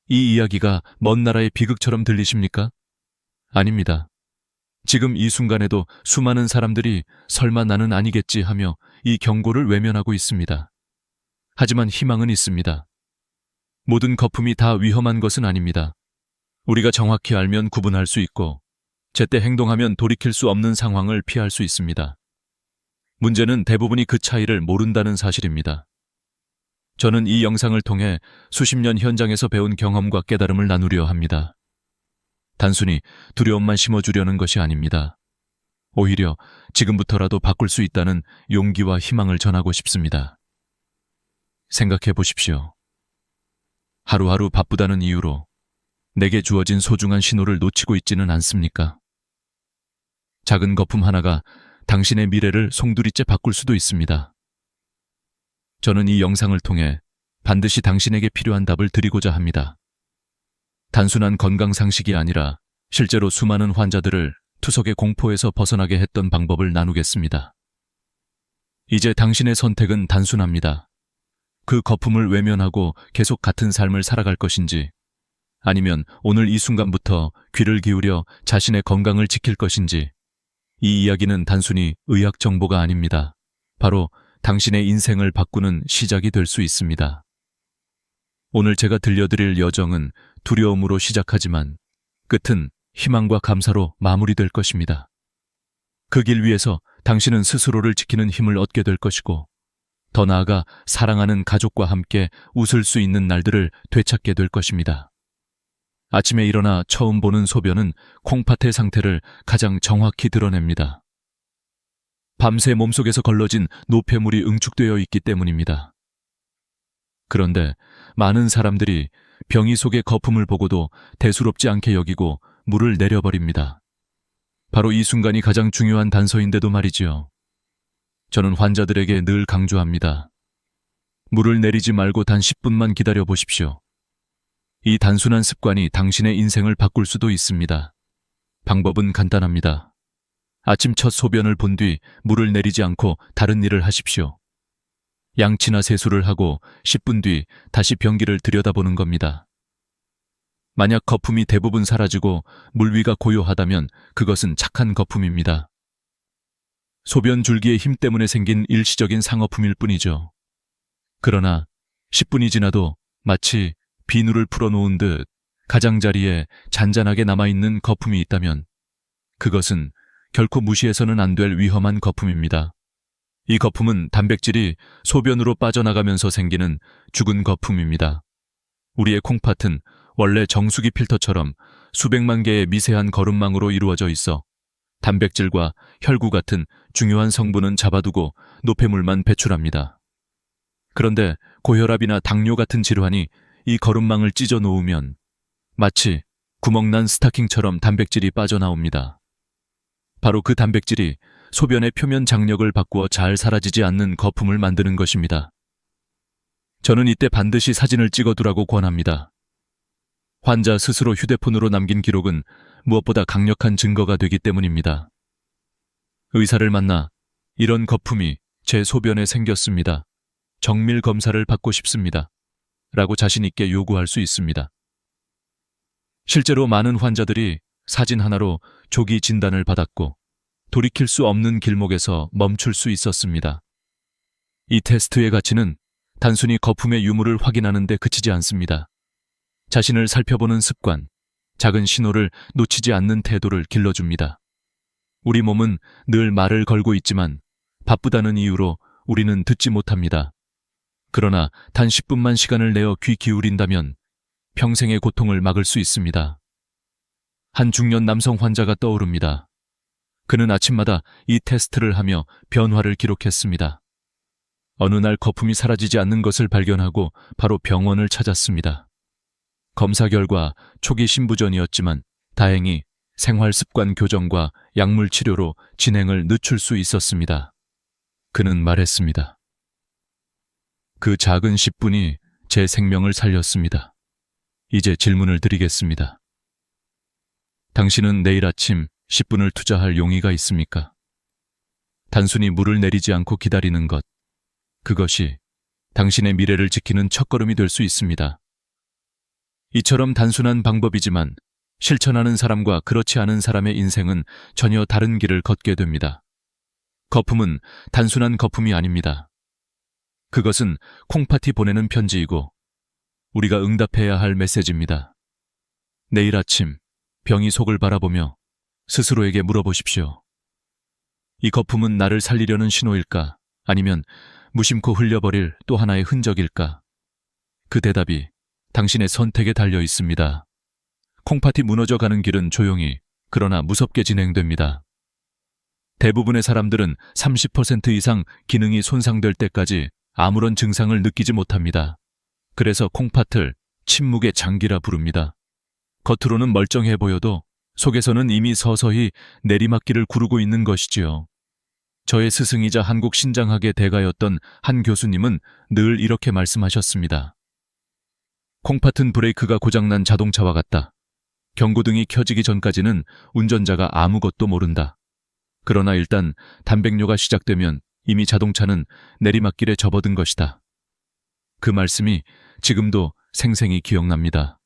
이 이야기가 먼 나라의 비극처럼 들리십니까? 아닙니다. 지금 이 순간에도 수많은 사람들이 설마 나는 아니겠지 하며 이 경고를 외면하고 있습니다. 하지만 희망은 있습니다. 모든 거품이 다 위험한 것은 아닙니다. 우리가 정확히 알면 구분할 수 있고 제때 행동하면 돌이킬 수 없는 상황을 피할 수 있습니다. 문제는 대부분이 그 차이를 모른다는 사실입니다. 저는 이 영상을 통해 수십 년 현장에서 배운 경험과 깨달음을 나누려 합니다. 단순히 두려움만 심어주려는 것이 아닙니다. 오히려 지금부터라도 바꿀 수 있다는 용기와 희망을 전하고 싶습니다. 생각해 보십시오. 하루하루 바쁘다는 이유로 내게 주어진 소중한 신호를 놓치고 있지는 않습니까? 작은 거품 하나가 당신의 미래를 송두리째 바꿀 수도 있습니다. 저는 이 영상을 통해 반드시 당신에게 필요한 답을 드리고자 합니다. 단순한 건강 상식이 아니라 실제로 수많은 환자들을 투석의 공포에서 벗어나게 했던 방법을 나누겠습니다. 이제 당신의 선택은 단순합니다. 그 거품을 외면하고 계속 같은 삶을 살아갈 것인지, 아니면 오늘 이 순간부터 귀를 기울여 자신의 건강을 지킬 것인지. 이 이야기는 단순히 의학 정보가 아닙니다. 바로 당신의 인생을 바꾸는 시작이 될 수 있습니다. 오늘 제가 들려드릴 여정은 두려움으로 시작하지만 끝은 희망과 감사로 마무리될 것입니다. 그 길 위에서 당신은 스스로를 지키는 힘을 얻게 될 것이고, 더 나아가 사랑하는 가족과 함께 웃을 수 있는 날들을 되찾게 될 것입니다. 아침에 일어나 처음 보는 소변은 콩팥의 상태를 가장 정확히 드러냅니다. 밤새 몸속에서 걸러진 노폐물이 응축되어 있기 때문입니다. 그런데 많은 사람들이 병이 속의 거품을 보고도 대수롭지 않게 여기고 물을 내려버립니다. 바로 이 순간이 가장 중요한 단서인데도 말이지요. 저는 환자들에게 늘 강조합니다. 물을 내리지 말고 단 10분만 기다려 보십시오. 이 단순한 습관이 당신의 인생을 바꿀 수도 있습니다. 방법은 간단합니다. 아침 첫 소변을 본 뒤 물을 내리지 않고 다른 일을 하십시오. 양치나 세수를 하고 10분 뒤 다시 변기를 들여다보는 겁니다. 만약 거품이 대부분 사라지고 물 위가 고요하다면 그것은 착한 거품입니다. 소변 줄기의 힘 때문에 생긴 일시적인 상어품일 뿐이죠. 그러나 10분이 지나도 마치 비누를 풀어놓은 듯 가장자리에 잔잔하게 남아있는 거품이 있다면 그것은 결코 무시해서는 안 될 위험한 거품입니다. 이 거품은 단백질이 소변으로 빠져나가면서 생기는 죽은 거품입니다. 우리의 콩팥은 원래 정수기 필터처럼 수백만 개의 미세한 거름망으로 이루어져 있어 단백질과 혈구 같은 중요한 성분은 잡아두고 노폐물만 배출합니다. 그런데 고혈압이나 당뇨 같은 질환이 이 거름망을 찢어 놓으면 마치 구멍난 스타킹처럼 단백질이 빠져나옵니다. 바로 그 단백질이 소변의 표면 장력을 바꾸어 잘 사라지지 않는 거품을 만드는 것입니다. 저는 이때 반드시 사진을 찍어두라고 권합니다. 환자 스스로 휴대폰으로 남긴 기록은 무엇보다 강력한 증거가 되기 때문입니다. 의사를 만나 이런 거품이 제 소변에 생겼습니다. 정밀 검사를 받고 싶습니다. 라고 자신 있게 요구할 수 있습니다. 실제로 많은 환자들이 사진 하나로 조기 진단을 받았고 돌이킬 수 없는 길목에서 멈출 수 있었습니다. 이 테스트의 가치는 단순히 거품의 유무를 확인하는 데 그치지 않습니다. 자신을 살펴보는 습관, 작은 신호를 놓치지 않는 태도를 길러줍니다. 우리 몸은 늘 말을 걸고 있지만 바쁘다는 이유로 우리는 듣지 못합니다. 그러나 단 10분만 시간을 내어 귀 기울인다면 평생의 고통을 막을 수 있습니다. 한 중년 남성 환자가 떠오릅니다. 그는 아침마다 이 테스트를 하며 변화를 기록했습니다. 어느 날 거품이 사라지지 않는 것을 발견하고 바로 병원을 찾았습니다. 검사 결과 초기 신부전이었지만 다행히 생활습관 교정과 약물 치료로 진행을 늦출 수 있었습니다. 그는 말했습니다. 그 작은 10분이 제 생명을 살렸습니다. 이제 질문을 드리겠습니다. 당신은 내일 아침 10분을 투자할 용의가 있습니까? 단순히 물을 내리지 않고 기다리는 것, 그것이 당신의 미래를 지키는 첫걸음이 될 수 있습니다. 이처럼 단순한 방법이지만 실천하는 사람과 그렇지 않은 사람의 인생은 전혀 다른 길을 걷게 됩니다. 거품은 단순한 거품이 아닙니다. 그것은 콩팥이 보내는 편지이고 우리가 응답해야 할 메시지입니다. 내일 아침 병이 속을 바라보며 스스로에게 물어보십시오. 이 거품은 나를 살리려는 신호일까? 아니면 무심코 흘려버릴 또 하나의 흔적일까? 그 대답이 당신의 선택에 달려 있습니다. 콩팥이 무너져가는 길은 조용히 그러나 무섭게 진행됩니다. 대부분의 사람들은 30% 이상 기능이 손상될 때까지 아무런 증상을 느끼지 못합니다. 그래서 콩팥을 침묵의 장기라 부릅니다. 겉으로는 멀쩡해 보여도 속에서는 이미 서서히 내리막길을 구르고 있는 것이지요. 저의 스승이자 한국 신장학의 대가였던 한 교수님은 늘 이렇게 말씀하셨습니다. 콩팥은 브레이크가 고장난 자동차와 같다. 경고등이 켜지기 전까지는 운전자가 아무것도 모른다. 그러나 일단 단백뇨가 시작되면 이미 자동차는 내리막길에 접어든 것이다. 그 말씀이 지금도 생생히 기억납니다.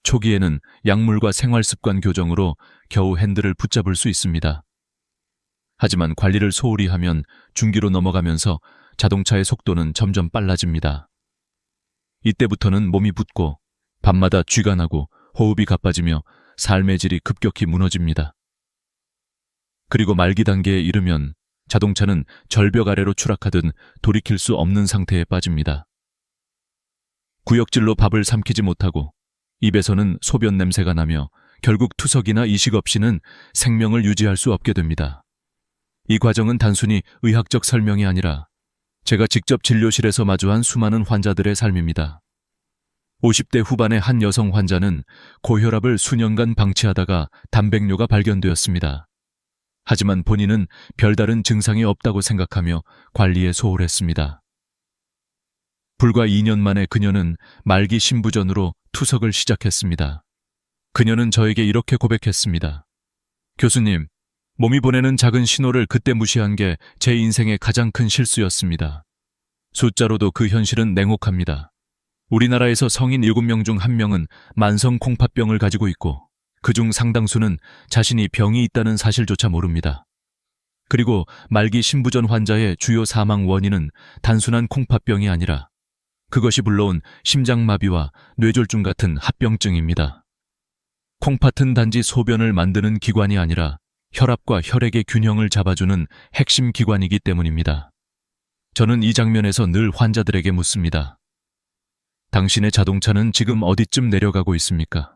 초기에는 약물과 생활습관 교정으로 겨우 핸들을 붙잡을 수 있습니다. 하지만 관리를 소홀히 하면 중기로 넘어가면서 자동차의 속도는 점점 빨라집니다. 이때부터는 몸이 붓고 밤마다 쥐가 나고 호흡이 가빠지며 삶의 질이 급격히 무너집니다. 그리고 말기 단계에 이르면 자동차는 절벽 아래로 추락하듯 돌이킬 수 없는 상태에 빠집니다. 구역질로 밥을 삼키지 못하고 입에서는 소변 냄새가 나며 결국 투석이나 이식 없이는 생명을 유지할 수 없게 됩니다. 이 과정은 단순히 의학적 설명이 아니라 제가 직접 진료실에서 마주한 수많은 환자들의 삶입니다. 50대 후반의 한 여성 환자는 고혈압을 수년간 방치하다가 단백뇨가 발견되었습니다. 하지만 본인은 별다른 증상이 없다고 생각하며 관리에 소홀했습니다. 불과 2년 만에 그녀는 말기 신부전으로 투석을 시작했습니다. 그녀는 저에게 이렇게 고백했습니다. 교수님, 몸이 보내는 작은 신호를 그때 무시한 게 제 인생의 가장 큰 실수였습니다. 숫자로도 그 현실은 냉혹합니다. 우리나라에서 성인 7명 중 1명은 만성 콩팥병을 가지고 있고 그중 상당수는 자신이 병이 있다는 사실조차 모릅니다. 그리고 말기 신부전 환자의 주요 사망 원인은 단순한 콩팥병이 아니라 그것이 불러온 심장마비와 뇌졸중 같은 합병증입니다. 콩팥은 단지 소변을 만드는 기관이 아니라 혈압과 혈액의 균형을 잡아주는 핵심 기관이기 때문입니다. 저는 이 장면에서 늘 환자들에게 묻습니다. 당신의 자동차는 지금 어디쯤 내려가고 있습니까?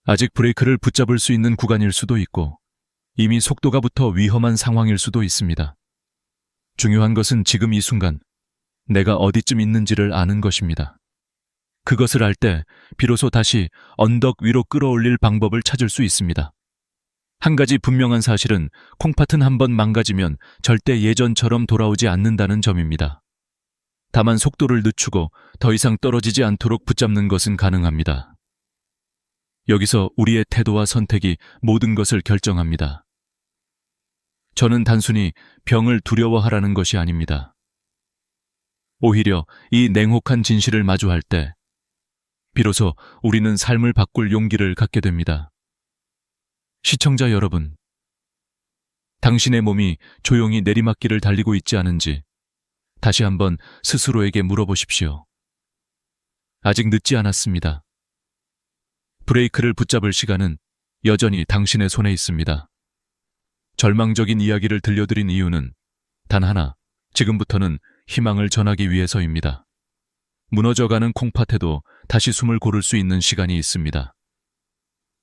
아직 브레이크를 붙잡을 수 있는 구간일 수도 있고 이미 속도가 붙어 위험한 상황일 수도 있습니다. 중요한 것은 지금 이 순간 내가 어디쯤 있는지를 아는 것입니다. 그것을 알 때 비로소 다시 언덕 위로 끌어올릴 방법을 찾을 수 있습니다. 한 가지 분명한 사실은 콩팥은 한번 망가지면 절대 예전처럼 돌아오지 않는다는 점입니다. 다만 속도를 늦추고 더 이상 떨어지지 않도록 붙잡는 것은 가능합니다. 여기서 우리의 태도와 선택이 모든 것을 결정합니다. 저는 단순히 병을 두려워하라는 것이 아닙니다. 오히려 이 냉혹한 진실을 마주할 때 비로소 우리는 삶을 바꿀 용기를 갖게 됩니다. 시청자 여러분, 당신의 몸이 조용히 내리막길을 달리고 있지 않은지 다시 한번 스스로에게 물어보십시오. 아직 늦지 않았습니다. 브레이크를 붙잡을 시간은 여전히 당신의 손에 있습니다. 절망적인 이야기를 들려드린 이유는 단 하나, 지금부터는 희망을 전하기 위해서입니다. 무너져가는 콩팥에도 다시 숨을 고를 수 있는 시간이 있습니다.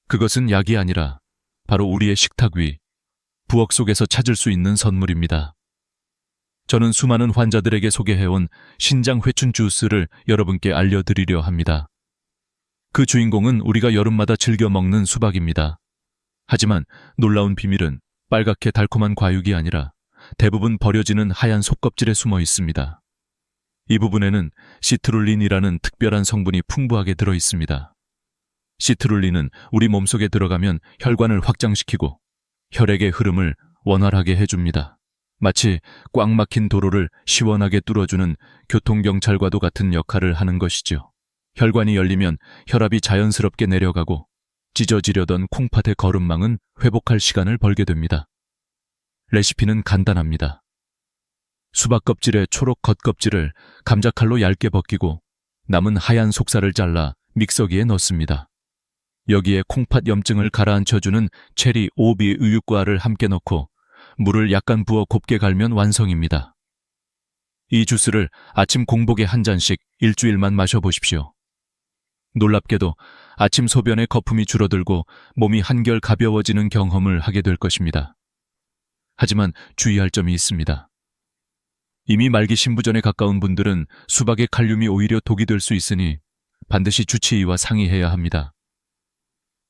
그것은 약이 아니라 바로 우리의 식탁 위, 부엌 속에서 찾을 수 있는 선물입니다. 저는 수많은 환자들에게 소개해온 신장 회춘 주스를 여러분께 알려드리려 합니다. 그 주인공은 우리가 여름마다 즐겨 먹는 수박입니다. 하지만 놀라운 비밀은 빨갛게 달콤한 과육이 아니라 대부분 버려지는 하얀 속껍질에 숨어 있습니다. 이 부분에는 시트룰린이라는 특별한 성분이 풍부하게 들어 있습니다. 시트룰린은 우리 몸속에 들어가면 혈관을 확장시키고 혈액의 흐름을 원활하게 해줍니다. 마치 꽉 막힌 도로를 시원하게 뚫어주는 교통경찰과도 같은 역할을 하는 것이죠. 혈관이 열리면 혈압이 자연스럽게 내려가고 찢어지려던 콩팥의 거름망은 회복할 시간을 벌게 됩니다. 레시피는 간단합니다. 수박 껍질의 초록 겉껍질을 감자칼로 얇게 벗기고 남은 하얀 속살을 잘라 믹서기에 넣습니다. 여기에 콩팥 염증을 가라앉혀주는 체리 오비 우유과를 함께 넣고 물을 약간 부어 곱게 갈면 완성입니다. 이 주스를 아침 공복에 한 잔씩 일주일만 마셔보십시오. 놀랍게도 아침 소변의 거품이 줄어들고 몸이 한결 가벼워지는 경험을 하게 될 것입니다. 하지만 주의할 점이 있습니다. 이미 말기 신부전에 가까운 분들은 수박의 칼륨이 오히려 독이 될 수 있으니 반드시 주치의와 상의해야 합니다.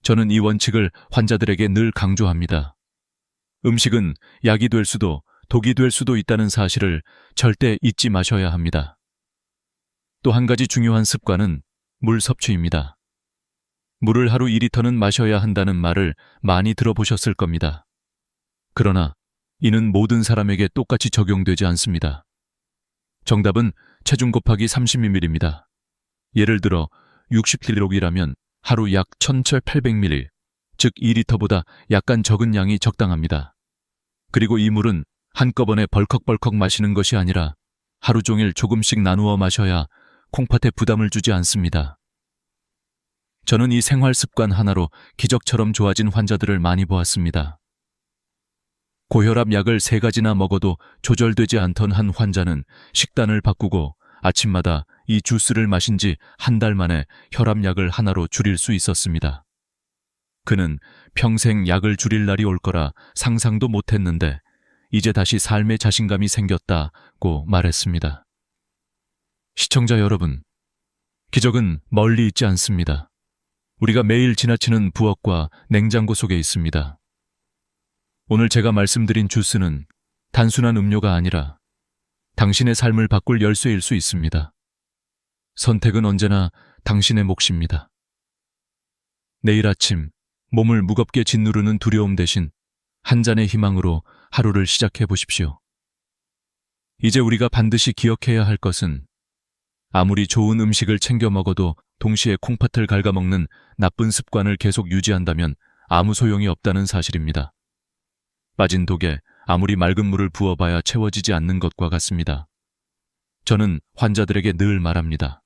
저는 이 원칙을 환자들에게 늘 강조합니다. 음식은 약이 될 수도 독이 될 수도 있다는 사실을 절대 잊지 마셔야 합니다. 또 한 가지 중요한 습관은 물 섭취입니다. 물을 하루 2리터는 마셔야 한다는 말을 많이 들어보셨을 겁니다. 그러나 이는 모든 사람에게 똑같이 적용되지 않습니다. 정답은 체중 곱하기 30ml입니다. 예를 들어 60kg이라면 하루 약 1700ml, 즉 2리터보다 약간 적은 양이 적당합니다. 그리고 이 물은 한꺼번에 벌컥벌컥 마시는 것이 아니라 하루 종일 조금씩 나누어 마셔야 콩팥에 부담을 주지 않습니다. 저는 이 생활 습관 하나로 기적처럼 좋아진 환자들을 많이 보았습니다. 고혈압 약을 3가지나 먹어도 조절되지 않던 한 환자는 식단을 바꾸고 아침마다 이 주스를 마신 지 한 달 만에 혈압약을 하나로 줄일 수 있었습니다. 그는 평생 약을 줄일 날이 올 거라 상상도 못했는데 이제 다시 삶의 자신감이 생겼다고 말했습니다. 시청자 여러분, 기적은 멀리 있지 않습니다. 우리가 매일 지나치는 부엌과 냉장고 속에 있습니다. 오늘 제가 말씀드린 주스는 단순한 음료가 아니라 당신의 삶을 바꿀 열쇠일 수 있습니다. 선택은 언제나 당신의 몫입니다. 내일 아침 몸을 무겁게 짓누르는 두려움 대신 한 잔의 희망으로 하루를 시작해 보십시오. 이제 우리가 반드시 기억해야 할 것은 아무리 좋은 음식을 챙겨 먹어도 동시에 콩팥을 갉아먹는 나쁜 습관을 계속 유지한다면 아무 소용이 없다는 사실입니다. 빠진 독에 아무리 맑은 물을 부어봐야 채워지지 않는 것과 같습니다. 저는 환자들에게 늘 말합니다.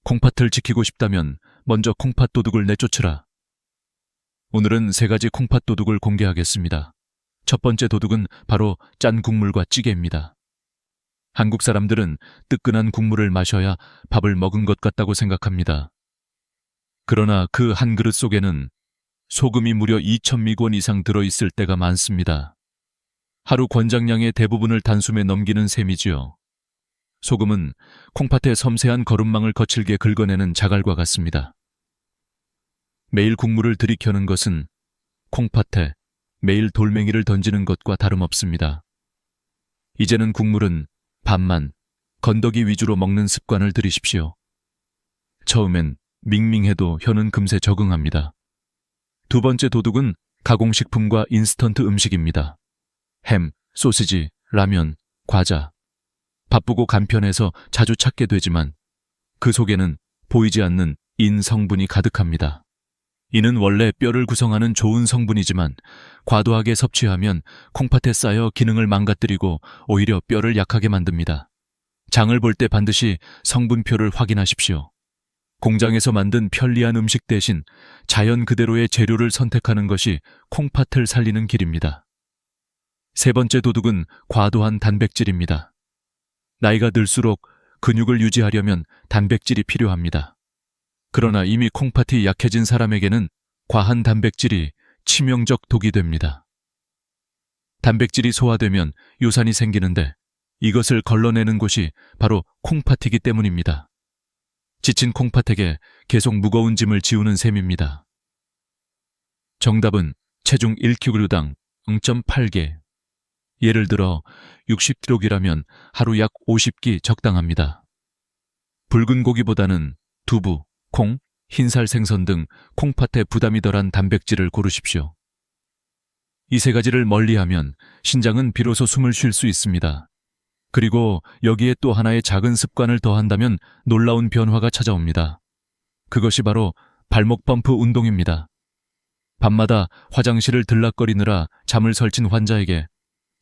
콩팥을 지키고 싶다면 먼저 콩팥 도둑을 내쫓으라. 오늘은 3가지 콩팥 도둑을 공개하겠습니다. 첫 번째 도둑은 바로 짠 국물과 찌개입니다. 한국 사람들은 뜨끈한 국물을 마셔야 밥을 먹은 것 같다고 생각합니다. 그러나 그 한 그릇 속에는 소금이 무려 2,000미권 이상 들어있을 때가 많습니다. 하루 권장량의 대부분을 단숨에 넘기는 셈이지요. 소금은 콩팥의 섬세한 거름망을 거칠게 긁어내는 자갈과 같습니다. 매일 국물을 들이켜는 것은 콩팥에 매일 돌멩이를 던지는 것과 다름없습니다. 이제는 국물은 밥만, 건더기 위주로 먹는 습관을 들이십시오. 처음엔 밍밍해도 혀는 금세 적응합니다. 두 번째 도둑은 가공식품과 인스턴트 음식입니다. 햄, 소시지, 라면, 과자. 바쁘고 간편해서 자주 찾게 되지만 그 속에는 보이지 않는 인 성분이 가득합니다. 이는 원래 뼈를 구성하는 좋은 성분이지만 과도하게 섭취하면 콩팥에 쌓여 기능을 망가뜨리고 오히려 뼈를 약하게 만듭니다. 장을 볼 때 반드시 성분표를 확인하십시오. 공장에서 만든 편리한 음식 대신 자연 그대로의 재료를 선택하는 것이 콩팥을 살리는 길입니다. 세 번째 도둑은 과도한 단백질입니다. 나이가 들수록 근육을 유지하려면 단백질이 필요합니다. 그러나 이미 콩팥이 약해진 사람에게는 과한 단백질이 치명적 독이 됩니다. 단백질이 소화되면 요산이 생기는데 이것을 걸러내는 곳이 바로 콩팥이기 때문입니다. 지친 콩팥에게 계속 무거운 짐을 지우는 셈입니다. 정답은 체중 1kg당 0.8개. 예를 들어 60kg이라면 하루 약 50끼 적당합니다. 붉은 고기보다는 두부, 콩, 흰살 생선 등 콩팥에 부담이 덜한 단백질을 고르십시오. 이 3가지를 멀리하면 신장은 비로소 숨을 쉴 수 있습니다. 그리고 여기에 또 하나의 작은 습관을 더한다면 놀라운 변화가 찾아옵니다. 그것이 바로 발목 펌프 운동입니다. 밤마다 화장실을 들락거리느라 잠을 설친 환자에게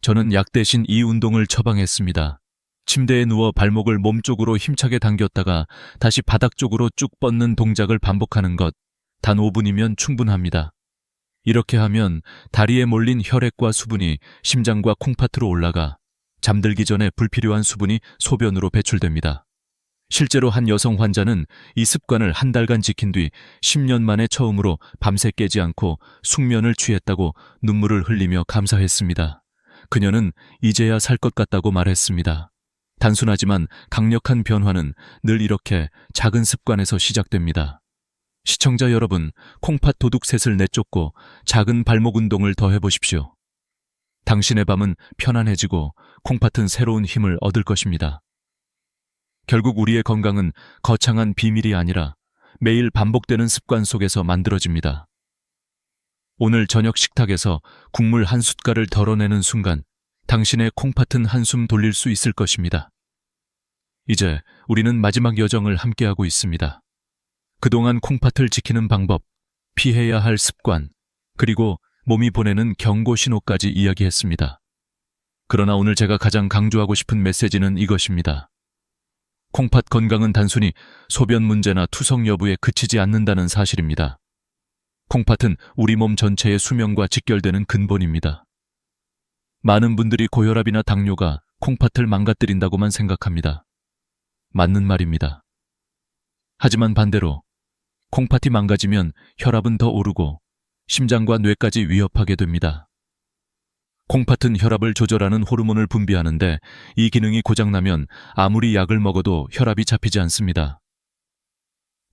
저는 약 대신 이 운동을 처방했습니다. 침대에 누워 발목을 몸쪽으로 힘차게 당겼다가 다시 바닥 쪽으로 쭉 뻗는 동작을 반복하는 것. 단 5분이면 충분합니다. 이렇게 하면 다리에 몰린 혈액과 수분이 심장과 콩팥으로 올라가 잠들기 전에 불필요한 수분이 소변으로 배출됩니다. 실제로 한 여성 환자는 이 습관을 한 달간 지킨 뒤 10년 만에 처음으로 밤새 깨지 않고 숙면을 취했다고 눈물을 흘리며 감사했습니다. 그녀는 이제야 살 것 같다고 말했습니다. 단순하지만 강력한 변화는 늘 이렇게 작은 습관에서 시작됩니다. 시청자 여러분, 콩팥 도둑셋을 내쫓고 작은 발목 운동을 더 해보십시오. 당신의 밤은 편안해지고 콩팥은 새로운 힘을 얻을 것입니다. 결국 우리의 건강은 거창한 비밀이 아니라 매일 반복되는 습관 속에서 만들어집니다. 오늘 저녁 식탁에서 국물 한 숟갈을 덜어내는 순간 당신의 콩팥은 한숨 돌릴 수 있을 것입니다. 이제 우리는 마지막 여정을 함께하고 있습니다. 그동안 콩팥을 지키는 방법, 피해야 할 습관, 그리고 몸이 보내는 경고 신호까지 이야기했습니다. 그러나 오늘 제가 가장 강조하고 싶은 메시지는 이것입니다. 콩팥 건강은 단순히 소변 문제나 투석 여부에 그치지 않는다는 사실입니다. 콩팥은 우리 몸 전체의 수명과 직결되는 근본입니다. 많은 분들이 고혈압이나 당뇨가 콩팥을 망가뜨린다고만 생각합니다. 맞는 말입니다. 하지만 반대로 콩팥이 망가지면 혈압은 더 오르고 심장과 뇌까지 위협하게 됩니다. 콩팥은 혈압을 조절하는 호르몬을 분비하는데 이 기능이 고장나면 아무리 약을 먹어도 혈압이 잡히지 않습니다.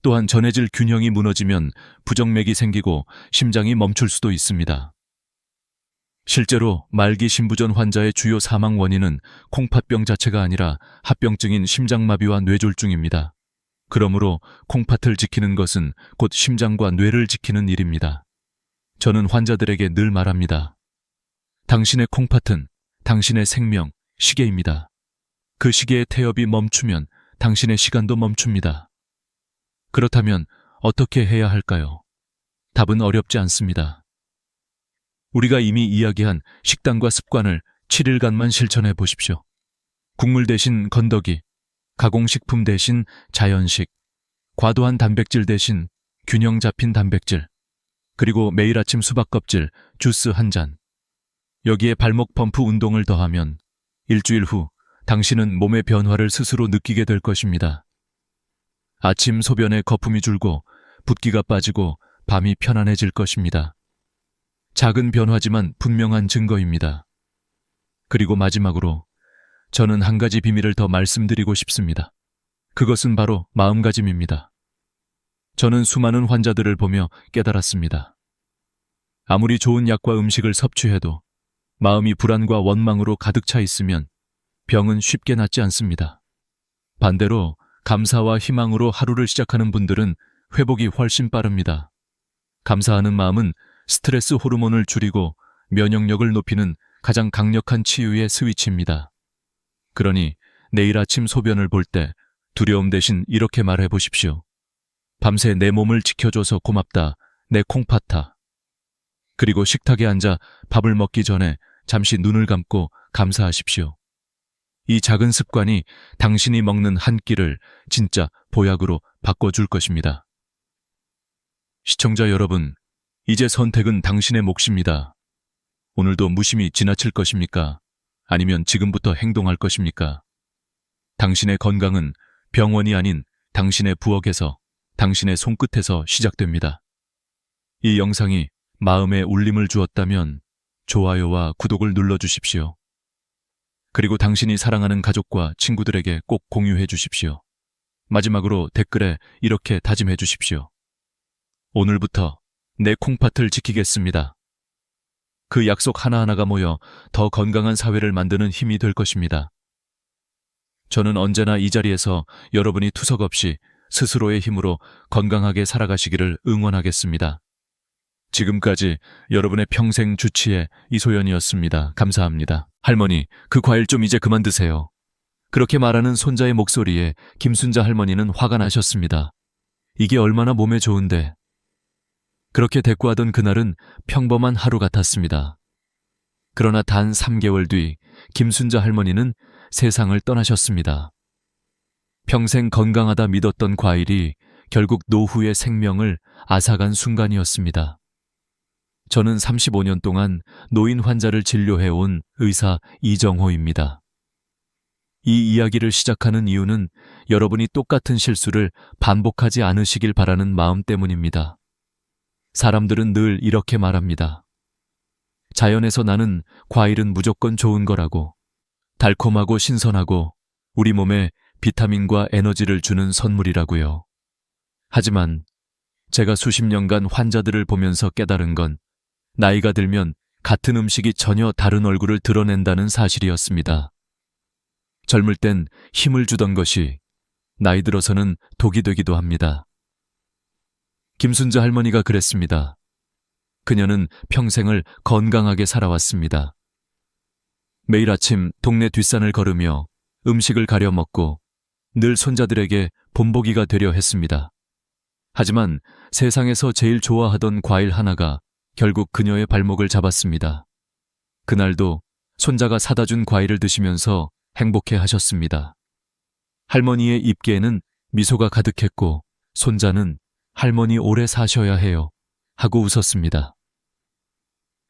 또한 전해질 균형이 무너지면 부정맥이 생기고 심장이 멈출 수도 있습니다. 실제로 말기 심부전 환자의 주요 사망 원인은 콩팥병 자체가 아니라 합병증인 심장마비와 뇌졸중입니다. 그러므로 콩팥을 지키는 것은 곧 심장과 뇌를 지키는 일입니다. 저는 환자들에게 늘 말합니다. 당신의 콩팥은 당신의 생명, 시계입니다. 그 시계의 태엽이 멈추면 당신의 시간도 멈춥니다. 그렇다면 어떻게 해야 할까요? 답은 어렵지 않습니다. 우리가 이미 이야기한 식단과 습관을 7일간만 실천해 보십시오. 국물 대신 건더기, 가공식품 대신 자연식, 과도한 단백질 대신 균형 잡힌 단백질, 그리고 매일 아침 수박 껍질, 주스 한 잔. 여기에 발목 펌프 운동을 더하면 일주일 후 당신은 몸의 변화를 스스로 느끼게 될 것입니다. 아침 소변에 거품이 줄고 붓기가 빠지고 밤이 편안해질 것입니다. 작은 변화지만 분명한 증거입니다. 그리고 마지막으로 저는 한 가지 비밀을 더 말씀드리고 싶습니다. 그것은 바로 마음가짐입니다. 저는 수많은 환자들을 보며 깨달았습니다. 아무리 좋은 약과 음식을 섭취해도 마음이 불안과 원망으로 가득 차 있으면 병은 쉽게 낫지 않습니다. 반대로 감사와 희망으로 하루를 시작하는 분들은 회복이 훨씬 빠릅니다. 감사하는 마음은 스트레스 호르몬을 줄이고 면역력을 높이는 가장 강력한 치유의 스위치입니다. 그러니 내일 아침 소변을 볼 때 두려움 대신 이렇게 말해 보십시오. 밤새 내 몸을 지켜줘서 고맙다, 내 콩팥아. 그리고 식탁에 앉아 밥을 먹기 전에 잠시 눈을 감고 감사하십시오. 이 작은 습관이 당신이 먹는 한 끼를 진짜 보약으로 바꿔줄 것입니다. 시청자 여러분, 이제 선택은 당신의 몫입니다. 오늘도 무심히 지나칠 것입니까? 아니면 지금부터 행동할 것입니까? 당신의 건강은 병원이 아닌 당신의 부엌에서, 당신의 손끝에서 시작됩니다. 이 영상이 마음에 울림을 주었다면 좋아요와 구독을 눌러주십시오. 그리고 당신이 사랑하는 가족과 친구들에게 꼭 공유해 주십시오. 마지막으로 댓글에 이렇게 다짐해 주십시오. 오늘부터 내 콩팥을 지키겠습니다. 그 약속 하나하나가 모여 더 건강한 사회를 만드는 힘이 될 것입니다. 저는 언제나 이 자리에서 여러분이 투석 없이 스스로의 힘으로 건강하게 살아가시기를 응원하겠습니다. 지금까지 여러분의 평생 주치의 이소연이었습니다. 감사합니다. 할머니, 그 과일 좀 이제 그만 드세요. 그렇게 말하는 손자의 목소리에 김순자 할머니는 화가 나셨습니다. 이게 얼마나 몸에 좋은데. 그렇게 대꾸하던 그날은 평범한 하루 같았습니다. 그러나 단 3개월 뒤 김순자 할머니는 세상을 떠나셨습니다. 평생 건강하다 믿었던 과일이 결국 노후의 생명을 앗아간 순간이었습니다. 저는 35년 동안 노인 환자를 진료해온 의사 이정호입니다. 이 이야기를 시작하는 이유는 여러분이 똑같은 실수를 반복하지 않으시길 바라는 마음 때문입니다. 사람들은 늘 이렇게 말합니다. 자연에서 나는 과일은 무조건 좋은 거라고, 달콤하고 신선하고 우리 몸에 비타민과 에너지를 주는 선물이라고요. 하지만 제가 수십 년간 환자들을 보면서 깨달은 건 나이가 들면 같은 음식이 전혀 다른 얼굴을 드러낸다는 사실이었습니다. 젊을 땐 힘을 주던 것이 나이 들어서는 독이 되기도 합니다. 김순자 할머니가 그랬습니다. 그녀는 평생을 건강하게 살아왔습니다. 매일 아침 동네 뒷산을 걸으며 음식을 가려 먹고 늘 손자들에게 본보기가 되려 했습니다. 하지만 세상에서 제일 좋아하던 과일 하나가 결국 그녀의 발목을 잡았습니다. 그날도 손자가 사다 준 과일을 드시면서 행복해 하셨습니다. 할머니의 입계에는 미소가 가득했고 손자는 할머니 오래 사셔야 해요 하고 웃었습니다.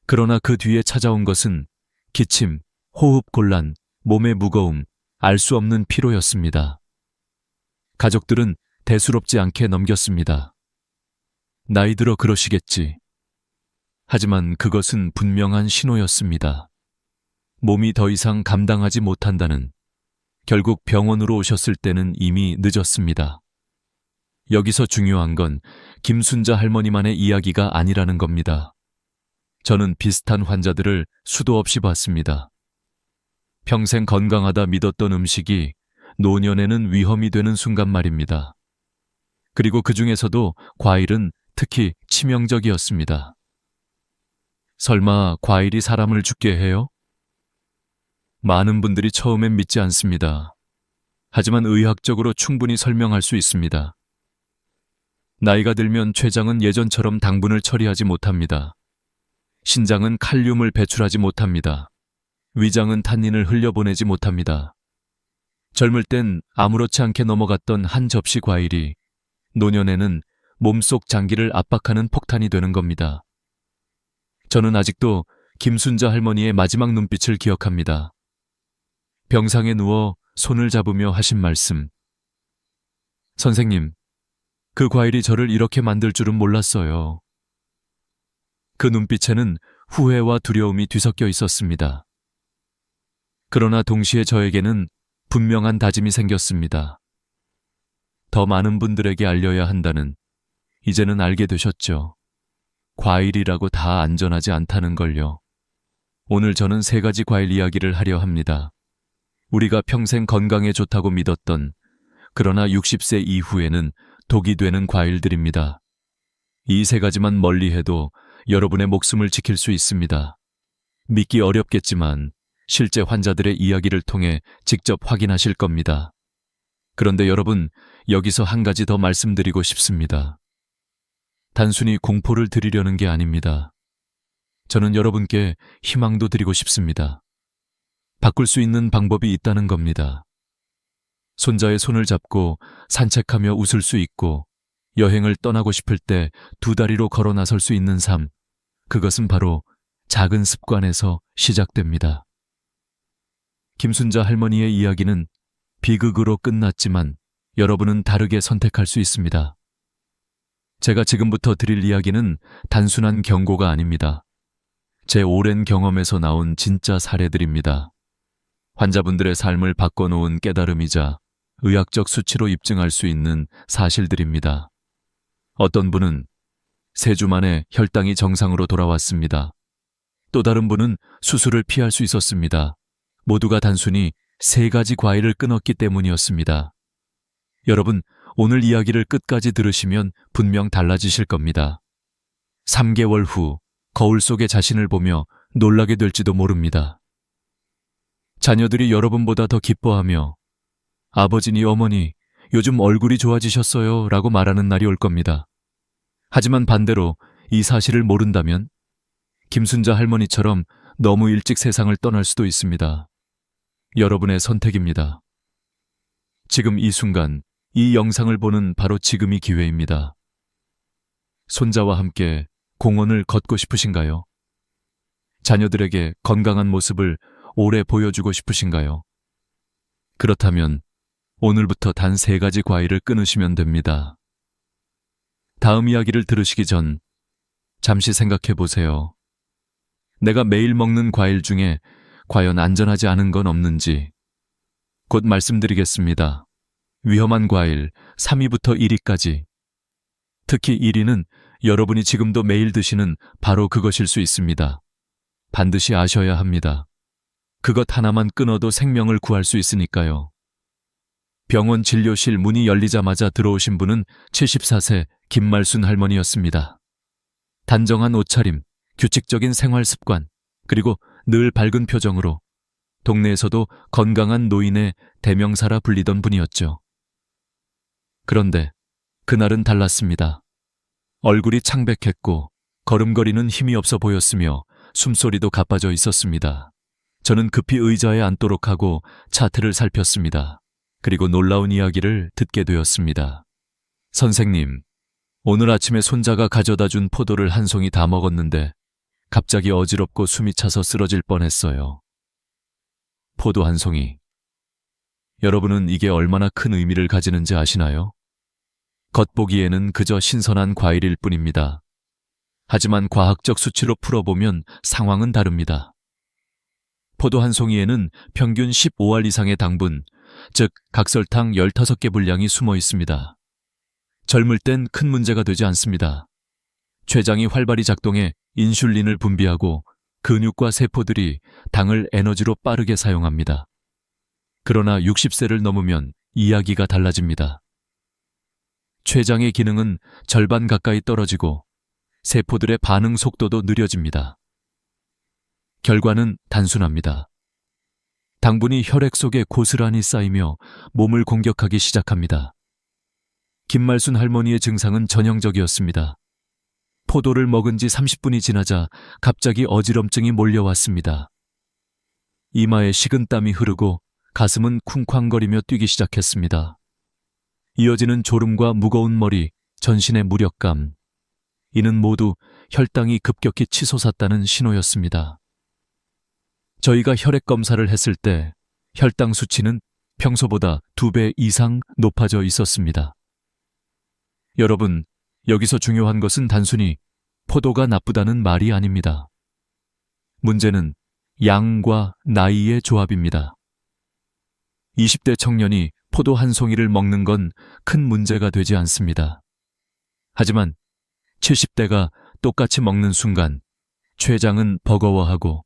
그러나 그 뒤에 찾아온 것은 기침, 호흡 곤란, 몸의 무거움, 알 수 없는 피로였습니다. 가족들은 대수롭지 않게 넘겼습니다. 나이 들어 그러시겠지. 하지만 그것은 분명한 신호였습니다. 몸이 더 이상 감당하지 못한다는, 결국 병원으로 오셨을 때는 이미 늦었습니다. 여기서 중요한 건 김순자 할머니만의 이야기가 아니라는 겁니다. 저는 비슷한 환자들을 수도 없이 봤습니다. 평생 건강하다 믿었던 음식이 노년에는 위험이 되는 순간 말입니다. 그리고 그 중에서도 과일은 특히 치명적이었습니다. 설마 과일이 사람을 죽게 해요? 많은 분들이 처음엔 믿지 않습니다. 하지만 의학적으로 충분히 설명할 수 있습니다. 나이가 들면 췌장은 예전처럼 당분을 처리하지 못합니다. 신장은 칼륨을 배출하지 못합니다. 위장은 탄닌을 흘려보내지 못합니다. 젊을 땐 아무렇지 않게 넘어갔던 한 접시 과일이 노년에는 몸속 장기를 압박하는 폭탄이 되는 겁니다. 저는 아직도 김순자 할머니의 마지막 눈빛을 기억합니다. 병상에 누워 손을 잡으며 하신 말씀. 선생님, 그 과일이 저를 이렇게 만들 줄은 몰랐어요. 그 눈빛에는 후회와 두려움이 뒤섞여 있었습니다. 그러나 동시에 저에게는 분명한 다짐이 생겼습니다. 더 많은 분들에게 알려야 한다는, 이제는 알게 되셨죠. 과일이라고 다 안전하지 않다는 걸요. 오늘 저는 3가지 과일 이야기를 하려 합니다. 우리가 평생 건강에 좋다고 믿었던, 그러나 60세 이후에는 독이 되는 과일들입니다. 이 3가지만 멀리해도 여러분의 목숨을 지킬 수 있습니다. 믿기 어렵겠지만 실제 환자들의 이야기를 통해 직접 확인하실 겁니다. 그런데 여러분, 여기서 한 가지 더 말씀드리고 싶습니다. 단순히 공포를 드리려는 게 아닙니다. 저는 여러분께 희망도 드리고 싶습니다. 바꿀 수 있는 방법이 있다는 겁니다. 손자의 손을 잡고 산책하며 웃을 수 있고 여행을 떠나고 싶을 때 2다리로 걸어 나설 수 있는 삶, 그것은 바로 작은 습관에서 시작됩니다. 김순자 할머니의 이야기는 비극으로 끝났지만 여러분은 다르게 선택할 수 있습니다. 제가 지금부터 드릴 이야기는 단순한 경고가 아닙니다. 제 오랜 경험에서 나온 진짜 사례들입니다. 환자분들의 삶을 바꿔놓은 깨달음이자 의학적 수치로 입증할 수 있는 사실들입니다. 어떤 분은 3주 만에 혈당이 정상으로 돌아왔습니다. 또 다른 분은 수술을 피할 수 있었습니다. 모두가 단순히 3가지 과일을 끊었기 때문이었습니다. 여러분, 오늘 이야기를 끝까지 들으시면 분명 달라지실 겁니다. 3개월 후 거울 속의 자신을 보며 놀라게 될지도 모릅니다. 자녀들이 여러분보다 더 기뻐하며 아버지니 어머니, 요즘 얼굴이 좋아지셨어요 라고 말하는 날이 올 겁니다. 하지만 반대로 이 사실을 모른다면 김순자 할머니처럼 너무 일찍 세상을 떠날 수도 있습니다. 여러분의 선택입니다. 지금 이 순간, 이 영상을 보는 바로 지금이 기회입니다. 손자와 함께 공원을 걷고 싶으신가요? 자녀들에게 건강한 모습을 오래 보여주고 싶으신가요? 그렇다면 오늘부터 단 3가지 과일을 끊으시면 됩니다. 다음 이야기를 들으시기 전 잠시 생각해 보세요. 내가 매일 먹는 과일 중에 과연 안전하지 않은 건 없는지 곧 말씀드리겠습니다. 위험한 과일 3위부터 1위까지. 특히 1위는 여러분이 지금도 매일 드시는 바로 그것일 수 있습니다. 반드시 아셔야 합니다. 그것 하나만 끊어도 생명을 구할 수 있으니까요. 병원 진료실 문이 열리자마자 들어오신 분은 74세 김말순 할머니였습니다. 단정한 옷차림, 규칙적인 생활 습관, 그리고 늘 밝은 표정으로 동네에서도 건강한 노인의 대명사라 불리던 분이었죠. 그런데 그날은 달랐습니다. 얼굴이 창백했고 걸음걸이는 힘이 없어 보였으며 숨소리도 가빠져 있었습니다. 저는 급히 의자에 앉도록 하고 차트를 살폈습니다. 그리고 놀라운 이야기를 듣게 되었습니다. 선생님, 오늘 아침에 손자가 가져다 준 포도를 한 송이 다 먹었는데 갑자기 어지럽고 숨이 차서 쓰러질 뻔했어요. 포도 한 송이. 여러분은 이게 얼마나 큰 의미를 가지는지 아시나요? 겉보기에는 그저 신선한 과일일 뿐입니다. 하지만 과학적 수치로 풀어보면 상황은 다릅니다. 포도 한 송이에는 평균 15알 이상의 당분, 즉 각설탕 15개 분량이 숨어 있습니다. 젊을 땐 큰 문제가 되지 않습니다. 췌장이 활발히 작동해 인슐린을 분비하고 근육과 세포들이 당을 에너지로 빠르게 사용합니다. 그러나 60세를 넘으면 이야기가 달라집니다. 췌장의 기능은 절반 가까이 떨어지고 세포들의 반응 속도도 느려집니다. 결과는 단순합니다. 당분이 혈액 속에 고스란히 쌓이며 몸을 공격하기 시작합니다. 김말순 할머니의 증상은 전형적이었습니다. 포도를 먹은 지 30분이 지나자 갑자기 어지럼증이 몰려왔습니다. 이마에 식은땀이 흐르고 가슴은 쿵쾅거리며 뛰기 시작했습니다. 이어지는 졸음과 무거운 머리, 전신의 무력감. 이는 모두 혈당이 급격히 치솟았다는 신호였습니다. 저희가 혈액 검사를 했을 때 혈당 수치는 평소보다 2배 이상 높아져 있었습니다. 여러분, 여기서 중요한 것은 단순히 포도가 나쁘다는 말이 아닙니다. 문제는 양과 나이의 조합입니다. 20대 청년이 포도 한 송이를 먹는 건 큰 문제가 되지 않습니다. 하지만 70대가 똑같이 먹는 순간 췌장은 버거워하고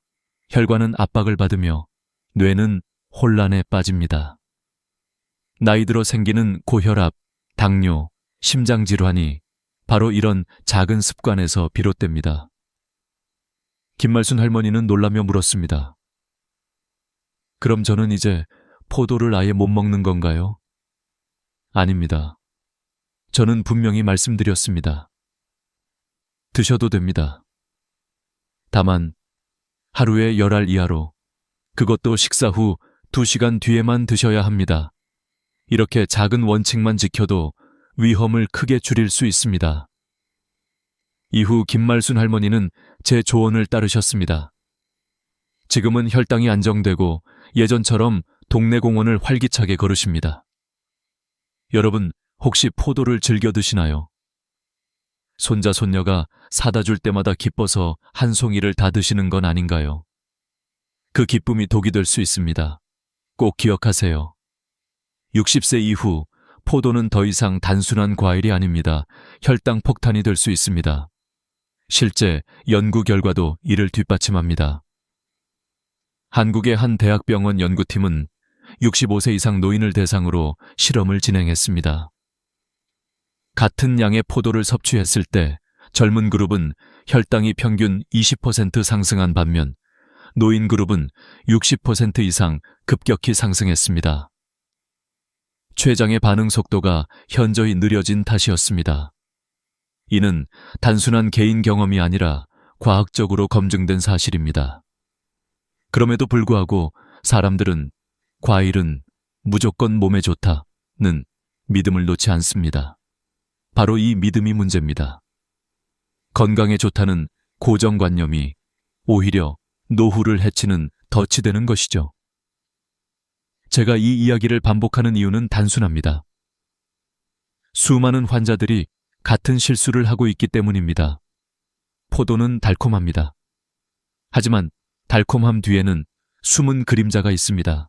혈관은 압박을 받으며 뇌는 혼란에 빠집니다. 나이 들어 생기는 고혈압, 당뇨, 심장질환이 바로 이런 작은 습관에서 비롯됩니다. 김말순 할머니는 놀라며 물었습니다. 그럼 저는 이제 포도를 아예 못 먹는 건가요? 아닙니다. 저는 분명히 말씀드렸습니다. 드셔도 됩니다. 다만 하루에 10알 이하로, 그것도 식사 후 2시간 뒤에만 드셔야 합니다. 이렇게 작은 원칙만 지켜도 위험을 크게 줄일 수 있습니다. 이후 김말순 할머니는 제 조언을 따르셨습니다. 지금은 혈당이 안정되고 예전처럼 동네 공원을 활기차게 걸으십니다. 여러분, 혹시 포도를 즐겨 드시나요? 손자, 손녀가 사다 줄 때마다 기뻐서 한 송이를 다 드시는 건 아닌가요? 그 기쁨이 독이 될 수 있습니다. 꼭 기억하세요. 60세 이후 포도는 더 이상 단순한 과일이 아닙니다. 혈당 폭탄이 될 수 있습니다. 실제 연구 결과도 이를 뒷받침합니다. 한국의 한 대학병원 연구팀은 65세 이상 노인을 대상으로 실험을 진행했습니다. 같은 양의 포도를 섭취했을 때 젊은 그룹은 혈당이 평균 20% 상승한 반면 노인 그룹은 60% 이상 급격히 상승했습니다. 췌장의 반응 속도가 현저히 느려진 탓이었습니다. 이는 단순한 개인 경험이 아니라 과학적으로 검증된 사실입니다. 그럼에도 불구하고 사람들은 과일은 무조건 몸에 좋다는 믿음을 놓지 않습니다. 바로 이 믿음이 문제입니다. 건강에 좋다는 고정관념이 오히려 노후를 해치는 덫이 되는 것이죠. 제가 이 이야기를 반복하는 이유는 단순합니다. 수많은 환자들이 같은 실수를 하고 있기 때문입니다. 포도는 달콤합니다. 하지만 달콤함 뒤에는 숨은 그림자가 있습니다.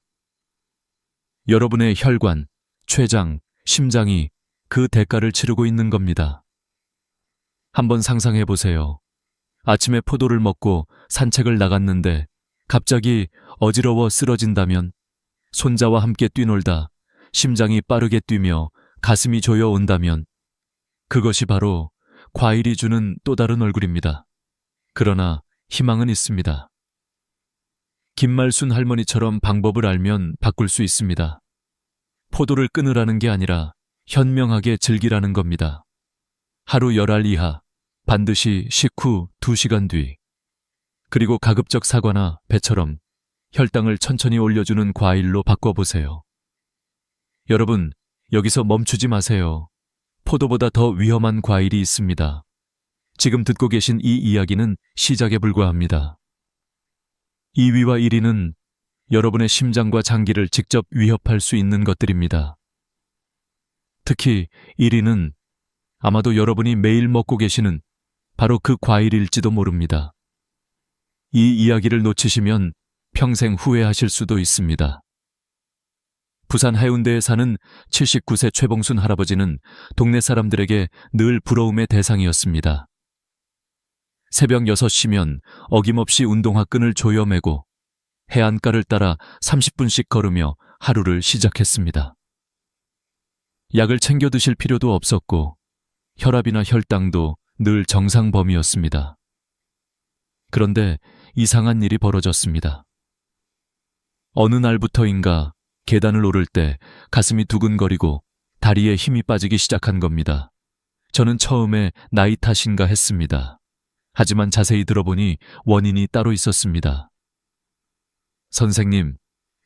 여러분의 혈관, 췌장, 심장이 그 대가를 치르고 있는 겁니다. 한번 상상해 보세요. 아침에 포도를 먹고 산책을 나갔는데 갑자기 어지러워 쓰러진다면, 손자와 함께 뛰놀다 심장이 빠르게 뛰며 가슴이 조여온다면 그것이 바로 과일이 주는 또 다른 얼굴입니다. 그러나 희망은 있습니다. 김말순 할머니처럼 방법을 알면 바꿀 수 있습니다. 포도를 끊으라는 게 아니라 현명하게 즐기라는 겁니다. 하루 10알 이하, 반드시 식후 2시간 뒤, 그리고 가급적 사과나 배처럼 혈당을 천천히 올려주는 과일로 바꿔보세요. 여러분, 여기서 멈추지 마세요. 포도보다 더 위험한 과일이 있습니다. 지금 듣고 계신 이 이야기는 시작에 불과합니다. 2위와 1위는 여러분의 심장과 장기를 직접 위협할 수 있는 것들입니다. 특히 1위는 아마도 여러분이 매일 먹고 계시는 바로 그 과일일지도 모릅니다. 이 이야기를 놓치시면 평생 후회하실 수도 있습니다. 부산 해운대에 사는 79세 최봉순 할아버지는 동네 사람들에게 늘 부러움의 대상이었습니다. 새벽 6시면 어김없이 운동화 끈을 조여매고 해안가를 따라 30분씩 걸으며 하루를 시작했습니다. 약을 챙겨 드실 필요도 없었고 혈압이나 혈당도 늘 정상 범위였습니다. 그런데 이상한 일이 벌어졌습니다. 어느 날부터인가 계단을 오를 때 가슴이 두근거리고 다리에 힘이 빠지기 시작한 겁니다. 저는 처음에 나이 탓인가 했습니다. 하지만 자세히 들어보니 원인이 따로 있었습니다. 선생님,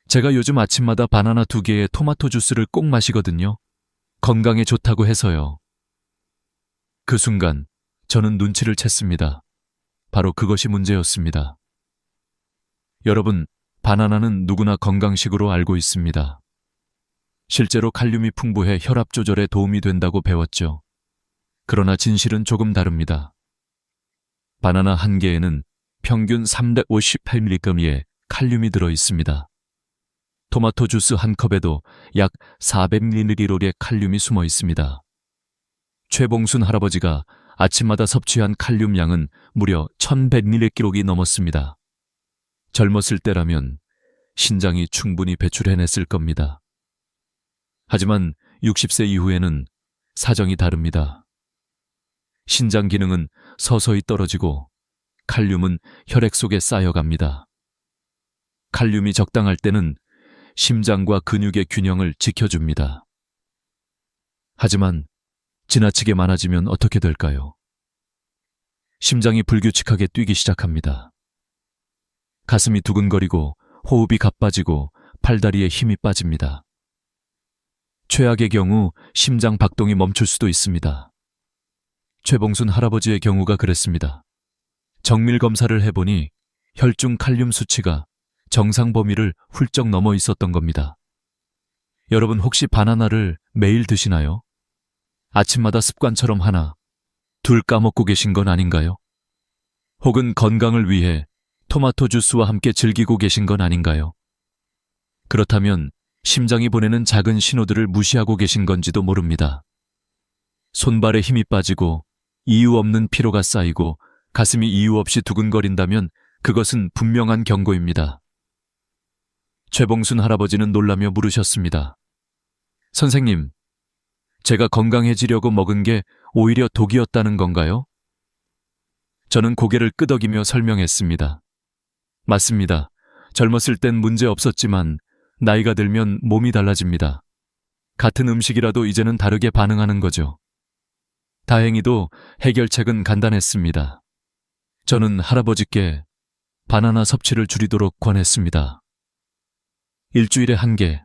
제가 요즘 아침마다 바나나 2개에 토마토 주스를 꼭 마시거든요. 건강에 좋다고 해서요. 그 순간 저는 눈치를 챘습니다. 바로 그것이 문제였습니다. 여러분, 바나나는 누구나 건강식으로 알고 있습니다. 실제로 칼륨이 풍부해 혈압 조절에 도움이 된다고 배웠죠. 그러나 진실은 조금 다릅니다. 바나나 한 개에는 평균 358mg의 칼륨이 들어 있습니다. 토마토 주스 한 컵에도 약 400mg의 칼륨이 숨어 있습니다. 최봉순 할아버지가 아침마다 섭취한 칼륨 양은 무려 1100mg이 넘었습니다. 젊었을 때라면 신장이 충분히 배출해냈을 겁니다. 하지만 60세 이후에는 사정이 다릅니다. 신장 기능은 서서히 떨어지고 칼륨은 혈액 속에 쌓여갑니다. 칼륨이 적당할 때는 심장과 근육의 균형을 지켜줍니다. 하지만 지나치게 많아지면 어떻게 될까요? 심장이 불규칙하게 뛰기 시작합니다. 가슴이 두근거리고 호흡이 가빠지고 팔다리에 힘이 빠집니다. 최악의 경우 심장 박동이 멈출 수도 있습니다. 최봉순 할아버지의 경우가 그랬습니다. 정밀 검사를 해보니 혈중 칼륨 수치가 정상 범위를 훌쩍 넘어 있었던 겁니다. 여러분 혹시 바나나를 매일 드시나요? 아침마다 습관처럼 하나, 둘 까먹고 계신 건 아닌가요? 혹은 건강을 위해 토마토 주스와 함께 즐기고 계신 건 아닌가요? 그렇다면 심장이 보내는 작은 신호들을 무시하고 계신 건지도 모릅니다. 손발에 힘이 빠지고 이유 없는 피로가 쌓이고 가슴이 이유 없이 두근거린다면 그것은 분명한 경고입니다. 최봉순 할아버지는 놀라며 물으셨습니다. 선생님, 제가 건강해지려고 먹은 게 오히려 독이었다는 건가요? 저는 고개를 끄덕이며 설명했습니다. 맞습니다. 젊었을 땐 문제 없었지만 나이가 들면 몸이 달라집니다. 같은 음식이라도 이제는 다르게 반응하는 거죠. 다행히도 해결책은 간단했습니다. 저는 할아버지께 바나나 섭취를 줄이도록 권했습니다. 일주일에 1개,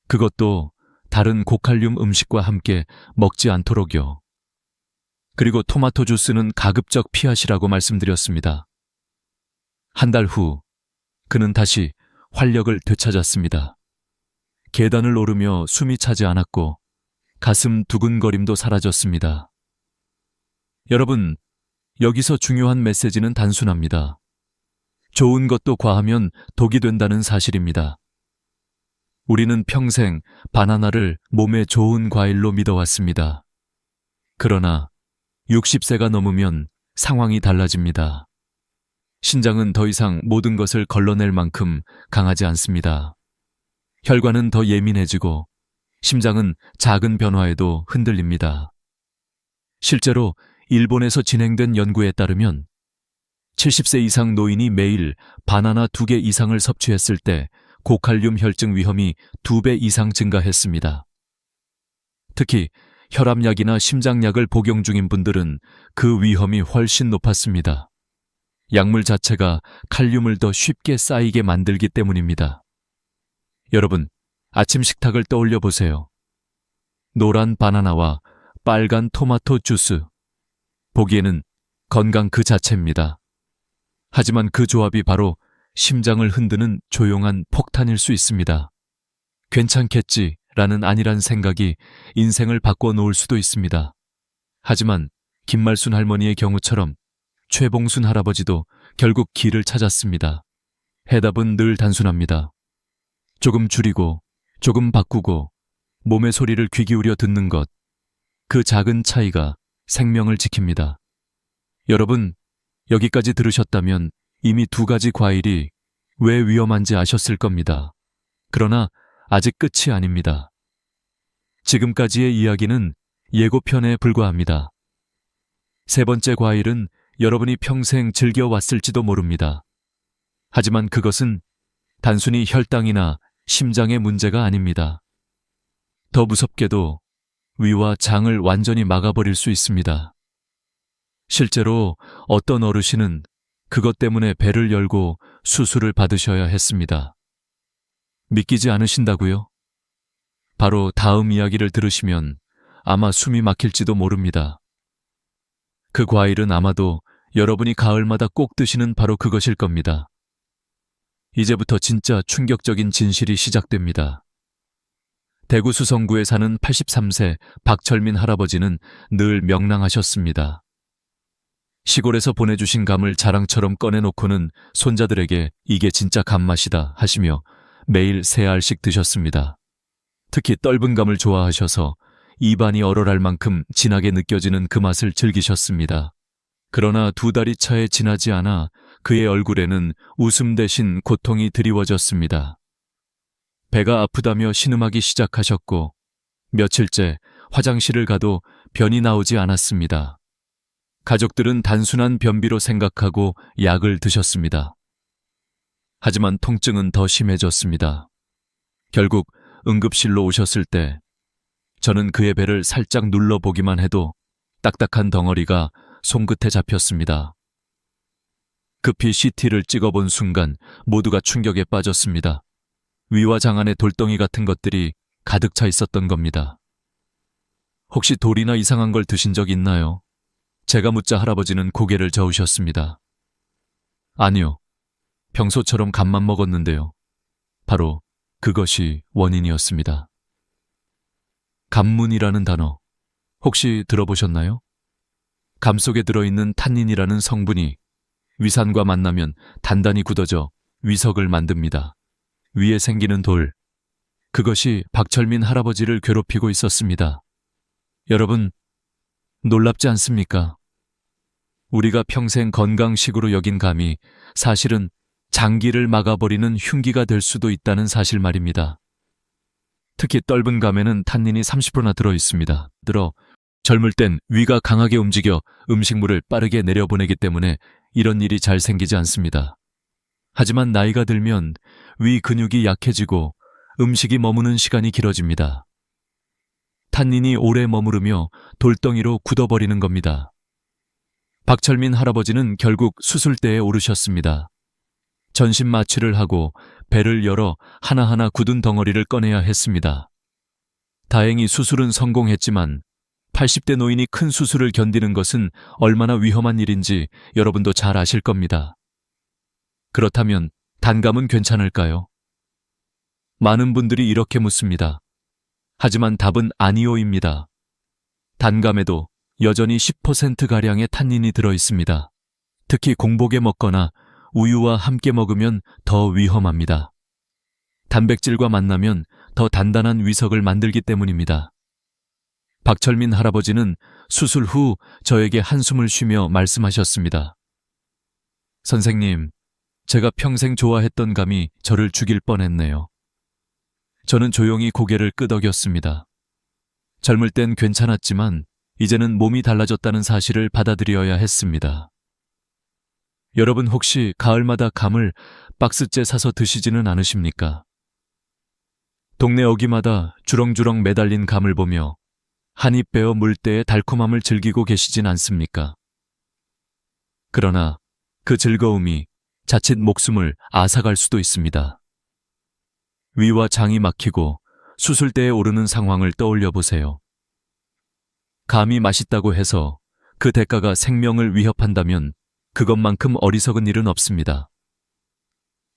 그것도 다른 고칼륨 음식과 함께 먹지 않도록요. 그리고 토마토 주스는 가급적 피하시라고 말씀드렸습니다. 한 달 후, 그는 다시 활력을 되찾았습니다. 계단을 오르며 숨이 차지 않았고 가슴 두근거림도 사라졌습니다. 여러분, 여기서 중요한 메시지는 단순합니다. 좋은 것도 과하면 독이 된다는 사실입니다. 우리는 평생 바나나를 몸에 좋은 과일로 믿어왔습니다. 그러나 60세가 넘으면 상황이 달라집니다. 신장은 더 이상 모든 것을 걸러낼 만큼 강하지 않습니다. 혈관은 더 예민해지고 심장은 작은 변화에도 흔들립니다. 실제로 일본에서 진행된 연구에 따르면 70세 이상 노인이 매일 바나나 2개 이상을 섭취했을 때 고칼륨 혈증 위험이 2배 이상 증가했습니다. 특히 혈압약이나 심장약을 복용 중인 분들은 그 위험이 훨씬 높았습니다. 약물 자체가 칼륨을 더 쉽게 쌓이게 만들기 때문입니다. 여러분, 아침 식탁을 떠올려 보세요. 노란 바나나와 빨간 토마토 주스. 보기에는 건강 그 자체입니다. 하지만 그 조합이 바로 심장을 흔드는 조용한 폭탄일 수 있습니다. 괜찮겠지라는 안일한 생각이 인생을 바꿔놓을 수도 있습니다. 하지만 김말순 할머니의 경우처럼 최봉순 할아버지도 결국 길을 찾았습니다. 해답은 늘 단순합니다. 조금 줄이고, 조금 바꾸고, 몸의 소리를 귀 기울여 듣는 것. 그 작은 차이가 생명을 지킵니다. 여러분, 여기까지 들으셨다면 이미 2가지 과일이 왜 위험한지 아셨을 겁니다. 그러나 아직 끝이 아닙니다. 지금까지의 이야기는 예고편에 불과합니다. 3번째 과일은 여러분이 평생 즐겨왔을지도 모릅니다. 하지만 그것은 단순히 혈당이나 심장의 문제가 아닙니다. 더 무섭게도 위와 장을 완전히 막아버릴 수 있습니다. 실제로 어떤 어르신은 그것 때문에 배를 열고 수술을 받으셔야 했습니다. 믿기지 않으신다고요? 바로 다음 이야기를 들으시면 아마 숨이 막힐지도 모릅니다. 그 과일은 아마도 여러분이 가을마다 꼭 드시는 바로 그것일 겁니다. 이제부터 진짜 충격적인 진실이 시작됩니다. 대구 수성구에 사는 83세 박철민 할아버지는 늘 명랑하셨습니다. 시골에서 보내주신 감을 자랑처럼 꺼내놓고는 손자들에게 이게 진짜 감맛이다 하시며 매일 3알씩 드셨습니다. 특히 떫은 감을 좋아하셔서 입안이 얼얼할 만큼 진하게 느껴지는 그 맛을 즐기셨습니다. 그러나 2달이 차에 지나지 않아 그의 얼굴에는 웃음 대신 고통이 드리워졌습니다. 배가 아프다며 신음하기 시작하셨고 며칠째 화장실을 가도 변이 나오지 않았습니다. 가족들은 단순한 변비로 생각하고 약을 드셨습니다. 하지만 통증은 더 심해졌습니다. 결국 응급실로 오셨을 때 저는 그의 배를 살짝 눌러보기만 해도 딱딱한 덩어리가 손끝에 잡혔습니다. 급히 CT를 찍어본 순간 모두가 충격에 빠졌습니다. 위와 장 안에 돌덩이 같은 것들이 가득 차 있었던 겁니다. 혹시 돌이나 이상한 걸 드신 적 있나요? 제가 묻자 할아버지는 고개를 저으셨습니다. 아니요. 평소처럼 감만 먹었는데요. 바로 그것이 원인이었습니다. 감문이라는 단어 혹시 들어보셨나요? 감 속에 들어있는 탄닌이라는 성분이 위산과 만나면 단단히 굳어져 위석을 만듭니다. 위에 생기는 돌, 그것이 박철민 할아버지를 괴롭히고 있었습니다. 여러분, 놀랍지 않습니까? 우리가 평생 건강식으로 여긴 감이 사실은 장기를 막아버리는 흉기가 될 수도 있다는 사실 말입니다. 특히 떫은 감에는 탄닌이 30%나 들어있습니다. 젊을 땐 위가 강하게 움직여 음식물을 빠르게 내려보내기 때문에 이런 일이 잘 생기지 않습니다. 하지만 나이가 들면 위 근육이 약해지고 음식이 머무는 시간이 길어집니다. 탄닌이 오래 머무르며 돌덩이로 굳어버리는 겁니다. 박철민 할아버지는 결국 수술대에 오르셨습니다. 전신 마취를 하고 배를 열어 하나하나 굳은 덩어리를 꺼내야 했습니다. 다행히 수술은 성공했지만 80대 노인이 큰 수술을 견디는 것은 얼마나 위험한 일인지 여러분도 잘 아실 겁니다. 그렇다면 단감은 괜찮을까요? 많은 분들이 이렇게 묻습니다. 하지만 답은 아니오입니다. 단감에도 여전히 10%가량의 탄닌이 들어있습니다. 특히 공복에 먹거나 우유와 함께 먹으면 더 위험합니다. 단백질과 만나면 더 단단한 위석을 만들기 때문입니다. 박철민 할아버지는 수술 후 저에게 한숨을 쉬며 말씀하셨습니다. 선생님, 제가 평생 좋아했던 감이 저를 죽일 뻔했네요. 저는 조용히 고개를 끄덕였습니다. 젊을 땐 괜찮았지만 이제는 몸이 달라졌다는 사실을 받아들여야 했습니다. 여러분 혹시 가을마다 감을 박스째 사서 드시지는 않으십니까? 동네 어귀마다 주렁주렁 매달린 감을 보며 한입 베어 물 때의 달콤함을 즐기고 계시진 않습니까? 그러나 그 즐거움이 자칫 목숨을 앗아갈 수도 있습니다. 위와 장이 막히고 수술대에 오르는 상황을 떠올려 보세요. 감이 맛있다고 해서 그 대가가 생명을 위협한다면 그것만큼 어리석은 일은 없습니다.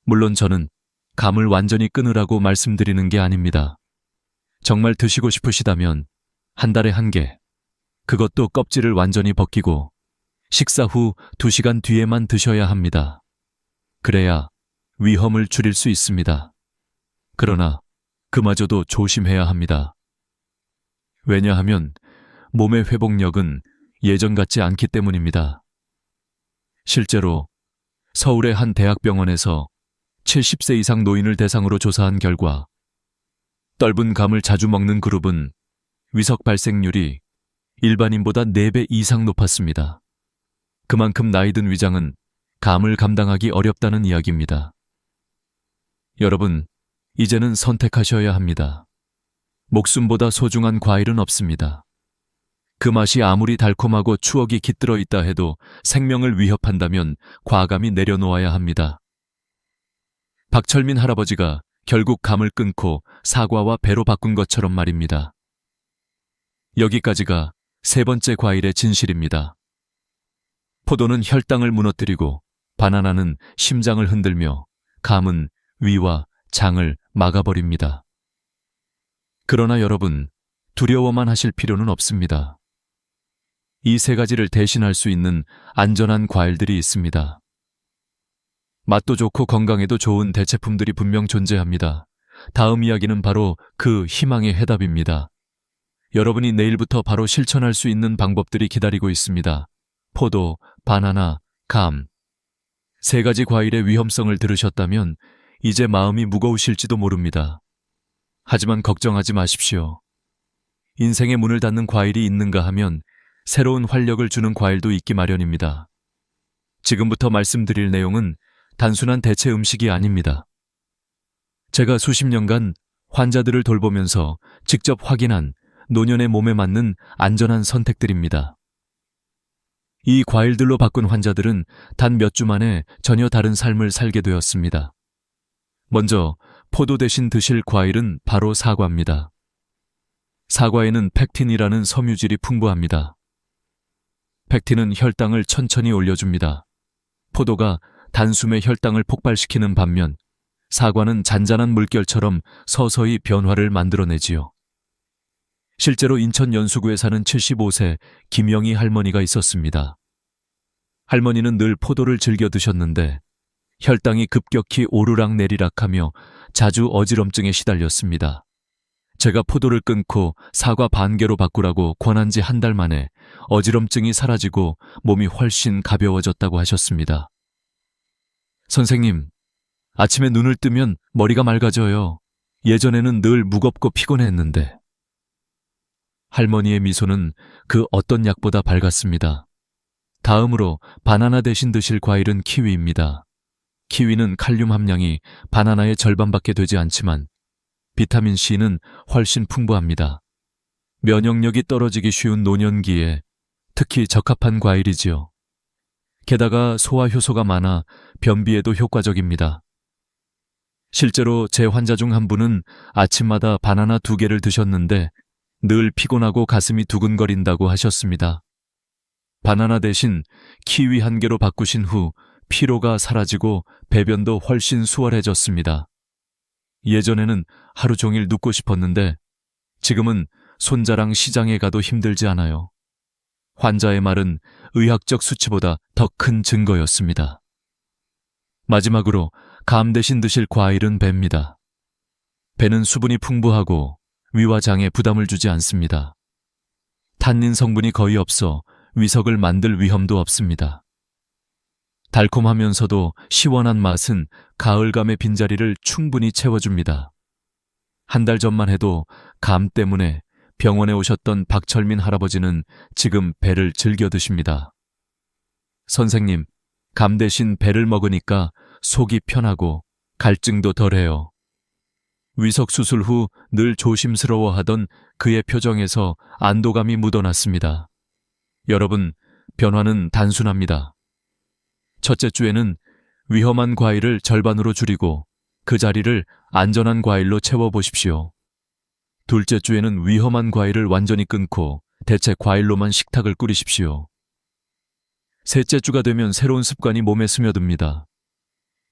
물론 저는 감을 완전히 끊으라고 말씀드리는 게 아닙니다. 정말 드시고 싶으시다면 한 달에 1개, 그것도 껍질을 완전히 벗기고 식사 후 2시간 뒤에만 드셔야 합니다. 그래야 위험을 줄일 수 있습니다. 그러나 그마저도 조심해야 합니다. 왜냐하면 몸의 회복력은 예전 같지 않기 때문입니다. 실제로 서울의 한 대학병원에서 70세 이상 노인을 대상으로 조사한 결과 떫은 감을 자주 먹는 그룹은 위석 발생률이 일반인보다 4배 이상 높았습니다. 그만큼 나이든 위장은 감을 감당하기 어렵다는 이야기입니다. 여러분, 이제는 선택하셔야 합니다. 목숨보다 소중한 과일은 없습니다. 그 맛이 아무리 달콤하고 추억이 깃들어 있다 해도 생명을 위협한다면 과감히 내려놓아야 합니다. 박철민 할아버지가 결국 감을 끊고 사과와 배로 바꾼 것처럼 말입니다. 여기까지가 세 번째 과일의 진실입니다. 포도는 혈당을 무너뜨리고 바나나는 심장을 흔들며 감은 위와 장을 막아버립니다. 그러나 여러분, 두려워만 하실 필요는 없습니다. 이 세 가지를 대신할 수 있는 안전한 과일들이 있습니다. 맛도 좋고 건강에도 좋은 대체품들이 분명 존재합니다. 다음 이야기는 바로 그 희망의 해답입니다. 여러분이 내일부터 바로 실천할 수 있는 방법들이 기다리고 있습니다. 포도, 바나나, 감. 세 가지 과일의 위험성을 들으셨다면 이제 마음이 무거우실지도 모릅니다. 하지만 걱정하지 마십시오. 인생의 문을 닫는 과일이 있는가 하면 새로운 활력을 주는 과일도 있기 마련입니다. 지금부터 말씀드릴 내용은 단순한 대체 음식이 아닙니다. 제가 수십 년간 환자들을 돌보면서 직접 확인한 노년의 몸에 맞는 안전한 선택들입니다. 이 과일들로 바꾼 환자들은 단 몇 주 만에 전혀 다른 삶을 살게 되었습니다. 먼저 포도 대신 드실 과일은 바로 사과입니다. 사과에는 펙틴이라는 섬유질이 풍부합니다. 펙틴은 혈당을 천천히 올려줍니다. 포도가 단숨에 혈당을 폭발시키는 반면 사과는 잔잔한 물결처럼 서서히 변화를 만들어내지요. 실제로 인천 연수구에 사는 75세 김영희 할머니가 있었습니다. 할머니는 늘 포도를 즐겨 드셨는데 혈당이 급격히 오르락내리락하며 자주 어지럼증에 시달렸습니다. 제가 포도를 끊고 사과 반 개로 바꾸라고 권한 지 한 달 만에 어지럼증이 사라지고 몸이 훨씬 가벼워졌다고 하셨습니다. 선생님, 아침에 눈을 뜨면 머리가 맑아져요. 예전에는 늘 무겁고 피곤했는데. 할머니의 미소는 그 어떤 약보다 밝았습니다. 다음으로 바나나 대신 드실 과일은 키위입니다. 키위는 칼륨 함량이 바나나의 절반밖에 되지 않지만 비타민C는 훨씬 풍부합니다. 면역력이 떨어지기 쉬운 노년기에 특히 적합한 과일이지요. 게다가 소화 효소가 많아 변비에도 효과적입니다. 실제로 제 환자 중 한 분은 아침마다 바나나 2개를 드셨는데 늘 피곤하고 가슴이 두근거린다고 하셨습니다. 바나나 대신 키위 1개로 바꾸신 후 피로가 사라지고 배변도 훨씬 수월해졌습니다. 예전에는 하루 종일 눕고 싶었는데 지금은 손자랑 시장에 가도 힘들지 않아요. 환자의 말은 의학적 수치보다 더 큰 증거였습니다. 마지막으로 감 대신 드실 과일은 배입니다. 배는 수분이 풍부하고 위와 장에 부담을 주지 않습니다. 탄닌 성분이 거의 없어 위석을 만들 위험도 없습니다. 달콤하면서도 시원한 맛은 가을감의 빈자리를 충분히 채워줍니다. 한 달 전만 해도 감 때문에 병원에 오셨던 박철민 할아버지는 지금 배를 즐겨 드십니다. 선생님, 감 대신 배를 먹으니까 속이 편하고 갈증도 덜해요. 위석 수술 후 늘 조심스러워하던 그의 표정에서 안도감이 묻어났습니다. 여러분, 변화는 단순합니다. 첫째 주에는 위험한 과일을 절반으로 줄이고 그 자리를 안전한 과일로 채워보십시오. 둘째 주에는 위험한 과일을 완전히 끊고 대체 과일로만 식탁을 꾸리십시오. 셋째 주가 되면 새로운 습관이 몸에 스며듭니다.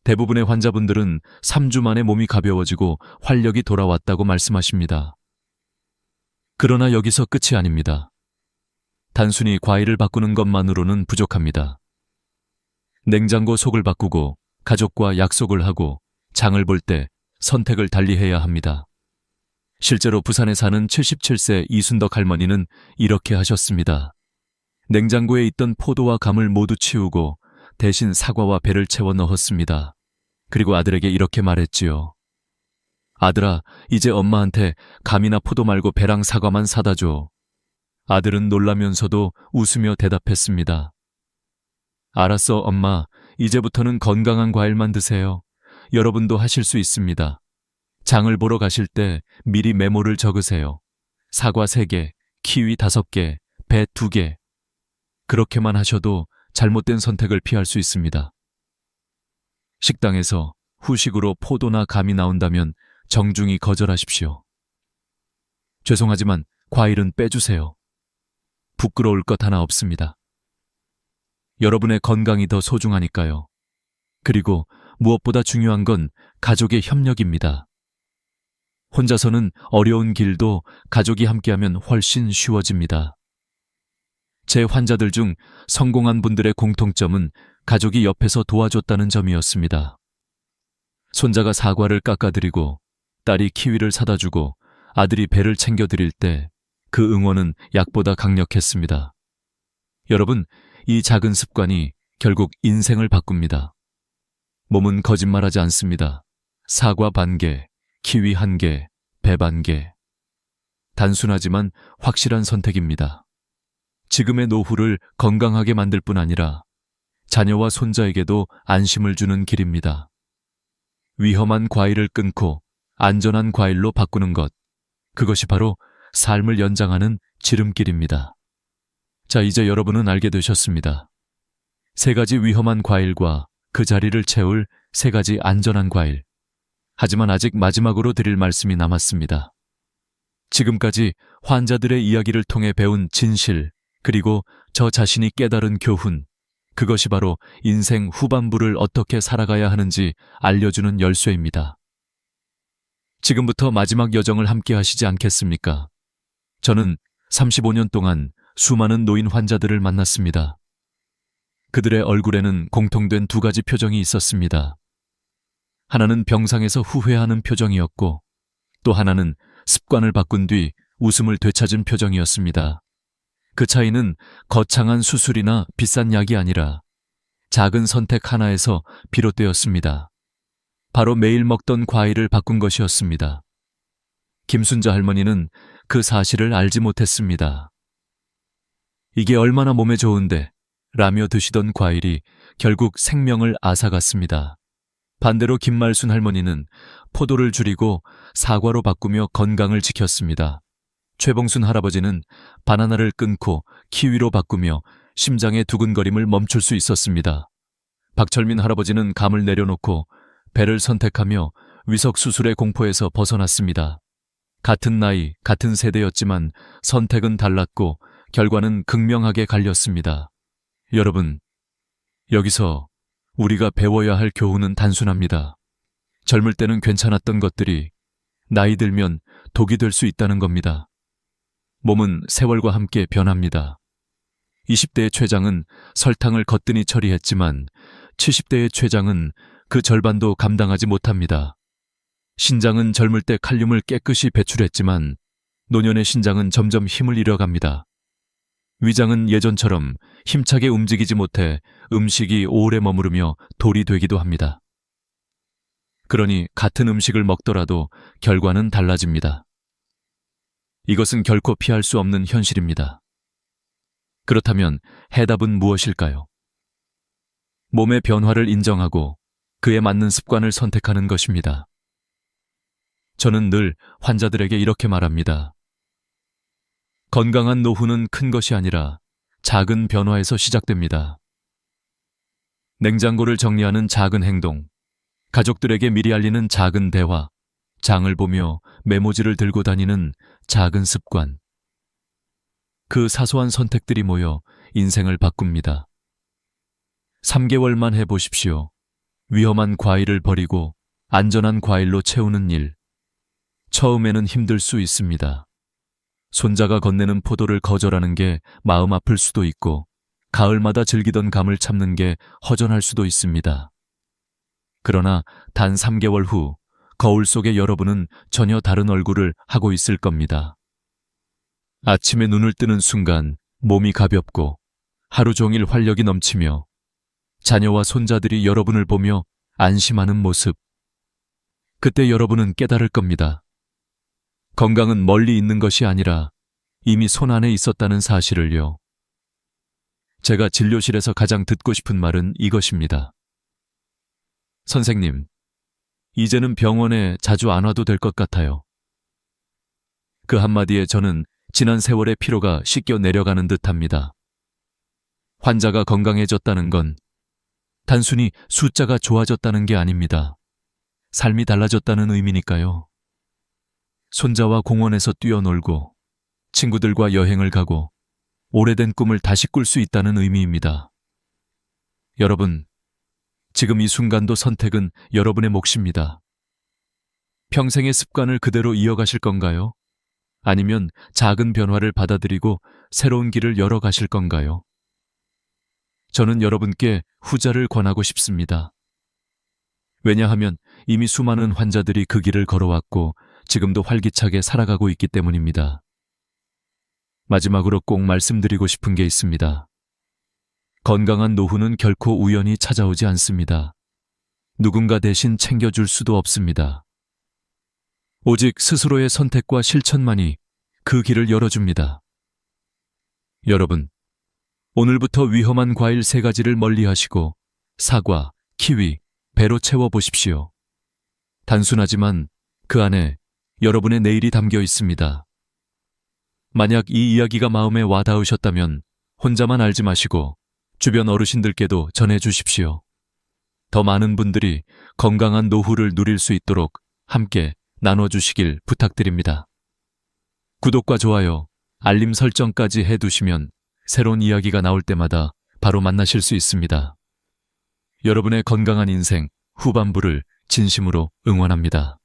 대부분의 환자분들은 3주 만에 몸이 가벼워지고 활력이 돌아왔다고 말씀하십니다. 그러나 여기서 끝이 아닙니다. 단순히 과일을 바꾸는 것만으로는 부족합니다. 냉장고 속을 바꾸고 가족과 약속을 하고 장을 볼 때 선택을 달리해야 합니다. 실제로 부산에 사는 77세 이순덕 할머니는 이렇게 하셨습니다. 냉장고에 있던 포도와 감을 모두 치우고 대신 사과와 배를 채워 넣었습니다. 그리고 아들에게 이렇게 말했지요. 아들아, 이제 엄마한테 감이나 포도 말고 배랑 사과만 사다 줘. 아들은 놀라면서도 웃으며 대답했습니다. 알았어, 엄마. 이제부터는 건강한 과일만 드세요. 여러분도 하실 수 있습니다. 장을 보러 가실 때 미리 메모를 적으세요. 사과 3개, 키위 5개, 배 2개. 그렇게만 하셔도 잘못된 선택을 피할 수 있습니다. 식당에서 후식으로 포도나 감이 나온다면 정중히 거절하십시오. 죄송하지만 과일은 빼주세요. 부끄러울 것 하나 없습니다. 여러분의 건강이 더 소중하니까요. 그리고 무엇보다 중요한 건 가족의 협력입니다. 혼자서는 어려운 길도 가족이 함께하면 훨씬 쉬워집니다. 제 환자들 중 성공한 분들의 공통점은 가족이 옆에서 도와줬다는 점이었습니다. 손자가 사과를 깎아드리고 딸이 키위를 사다 주고 아들이 배를 챙겨드릴 때 그 응원은 약보다 강력했습니다. 여러분, 이 작은 습관이 결국 인생을 바꿉니다. 몸은 거짓말하지 않습니다. 사과 1개, 키위 1개, 배 1개. 단순하지만 확실한 선택입니다. 지금의 노후를 건강하게 만들 뿐 아니라 자녀와 손자에게도 안심을 주는 길입니다. 위험한 과일을 끊고 안전한 과일로 바꾸는 것. 그것이 바로 삶을 연장하는 지름길입니다. 자, 이제 여러분은 알게 되셨습니다. 3가지 위험한 과일과 그 자리를 채울 3가지 안전한 과일. 하지만 아직 마지막으로 드릴 말씀이 남았습니다. 지금까지 환자들의 이야기를 통해 배운 진실, 그리고 저 자신이 깨달은 교훈, 그것이 바로 인생 후반부를 어떻게 살아가야 하는지 알려주는 열쇠입니다. 지금부터 마지막 여정을 함께 하시지 않겠습니까? 저는 35년 동안 수많은 노인 환자들을 만났습니다. 그들의 얼굴에는 공통된 2가지 표정이 있었습니다. 하나는 병상에서 후회하는 표정이었고, 또 하나는 습관을 바꾼 뒤 웃음을 되찾은 표정이었습니다. 그 차이는 거창한 수술이나 비싼 약이 아니라 작은 선택 하나에서 비롯되었습니다. 바로 매일 먹던 과일을 바꾼 것이었습니다. 김순자 할머니는 그 사실을 알지 못했습니다. 이게 얼마나 몸에 좋은데 라며 드시던 과일이 결국 생명을 앗아갔습니다. 반대로 김말순 할머니는 포도를 줄이고 사과로 바꾸며 건강을 지켰습니다. 최봉순 할아버지는 바나나를 끊고 키위로 바꾸며 심장의 두근거림을 멈출 수 있었습니다. 박철민 할아버지는 감을 내려놓고 배를 선택하며 위석 수술의 공포에서 벗어났습니다. 같은 나이, 같은 세대였지만 선택은 달랐고 결과는 극명하게 갈렸습니다. 여러분, 여기서 우리가 배워야 할 교훈은 단순합니다. 젊을 때는 괜찮았던 것들이 나이 들면 독이 될 수 있다는 겁니다. 몸은 세월과 함께 변합니다. 20대의 췌장은 설탕을 거뜬히 처리했지만 70대의 췌장은 그 절반도 감당하지 못합니다. 신장은 젊을 때 칼륨을 깨끗이 배출했지만 노년의 신장은 점점 힘을 잃어갑니다. 위장은 예전처럼 힘차게 움직이지 못해 음식이 오래 머무르며 돌이 되기도 합니다. 그러니 같은 음식을 먹더라도 결과는 달라집니다. 이것은 결코 피할 수 없는 현실입니다. 그렇다면 해답은 무엇일까요? 몸의 변화를 인정하고 그에 맞는 습관을 선택하는 것입니다. 저는 늘 환자들에게 이렇게 말합니다. 건강한 노후는 큰 것이 아니라 작은 변화에서 시작됩니다. 냉장고를 정리하는 작은 행동, 가족들에게 미리 알리는 작은 대화, 장을 보며 메모지를 들고 다니는 작은 습관. 그 사소한 선택들이 모여 인생을 바꿉니다. 3개월만 해보십시오. 위험한 과일을 버리고 안전한 과일로 채우는 일. 처음에는 힘들 수 있습니다. 손자가 건네는 포도를 거절하는 게 마음 아플 수도 있고 가을마다 즐기던 감을 참는 게 허전할 수도 있습니다. 그러나 단 3개월 후 거울 속의 여러분은 전혀 다른 얼굴을 하고 있을 겁니다. 아침에 눈을 뜨는 순간 몸이 가볍고 하루 종일 활력이 넘치며 자녀와 손자들이 여러분을 보며 안심하는 모습. 그때 여러분은 깨달을 겁니다. 건강은 멀리 있는 것이 아니라 이미 손 안에 있었다는 사실을요. 제가 진료실에서 가장 듣고 싶은 말은 이것입니다. 선생님, 이제는 병원에 자주 안 와도 될 것 같아요. 그 한마디에 저는 지난 세월의 피로가 씻겨 내려가는 듯합니다. 환자가 건강해졌다는 건 단순히 숫자가 좋아졌다는 게 아닙니다. 삶이 달라졌다는 의미니까요. 손자와 공원에서 뛰어놀고 친구들과 여행을 가고 오래된 꿈을 다시 꿀 수 있다는 의미입니다. 여러분, 지금 이 순간도 선택은 여러분의 몫입니다. 평생의 습관을 그대로 이어가실 건가요? 아니면 작은 변화를 받아들이고 새로운 길을 열어가실 건가요? 저는 여러분께 후자를 권하고 싶습니다. 왜냐하면 이미 수많은 환자들이 그 길을 걸어왔고 지금도 활기차게 살아가고 있기 때문입니다. 마지막으로 꼭 말씀드리고 싶은 게 있습니다. 건강한 노후는 결코 우연히 찾아오지 않습니다. 누군가 대신 챙겨줄 수도 없습니다. 오직 스스로의 선택과 실천만이 그 길을 열어줍니다. 여러분, 오늘부터 위험한 과일 3가지를 멀리하시고 사과, 키위, 배로 채워보십시오. 단순하지만 그 안에 여러분의 내일이 담겨 있습니다. 만약 이 이야기가 마음에 와닿으셨다면 혼자만 알지 마시고 주변 어르신들께도 전해주십시오. 더 많은 분들이 건강한 노후를 누릴 수 있도록 함께 나눠주시길 부탁드립니다. 구독과 좋아요, 알림 설정까지 해두시면 새로운 이야기가 나올 때마다 바로 만나실 수 있습니다. 여러분의 건강한 인생 후반부를 진심으로 응원합니다.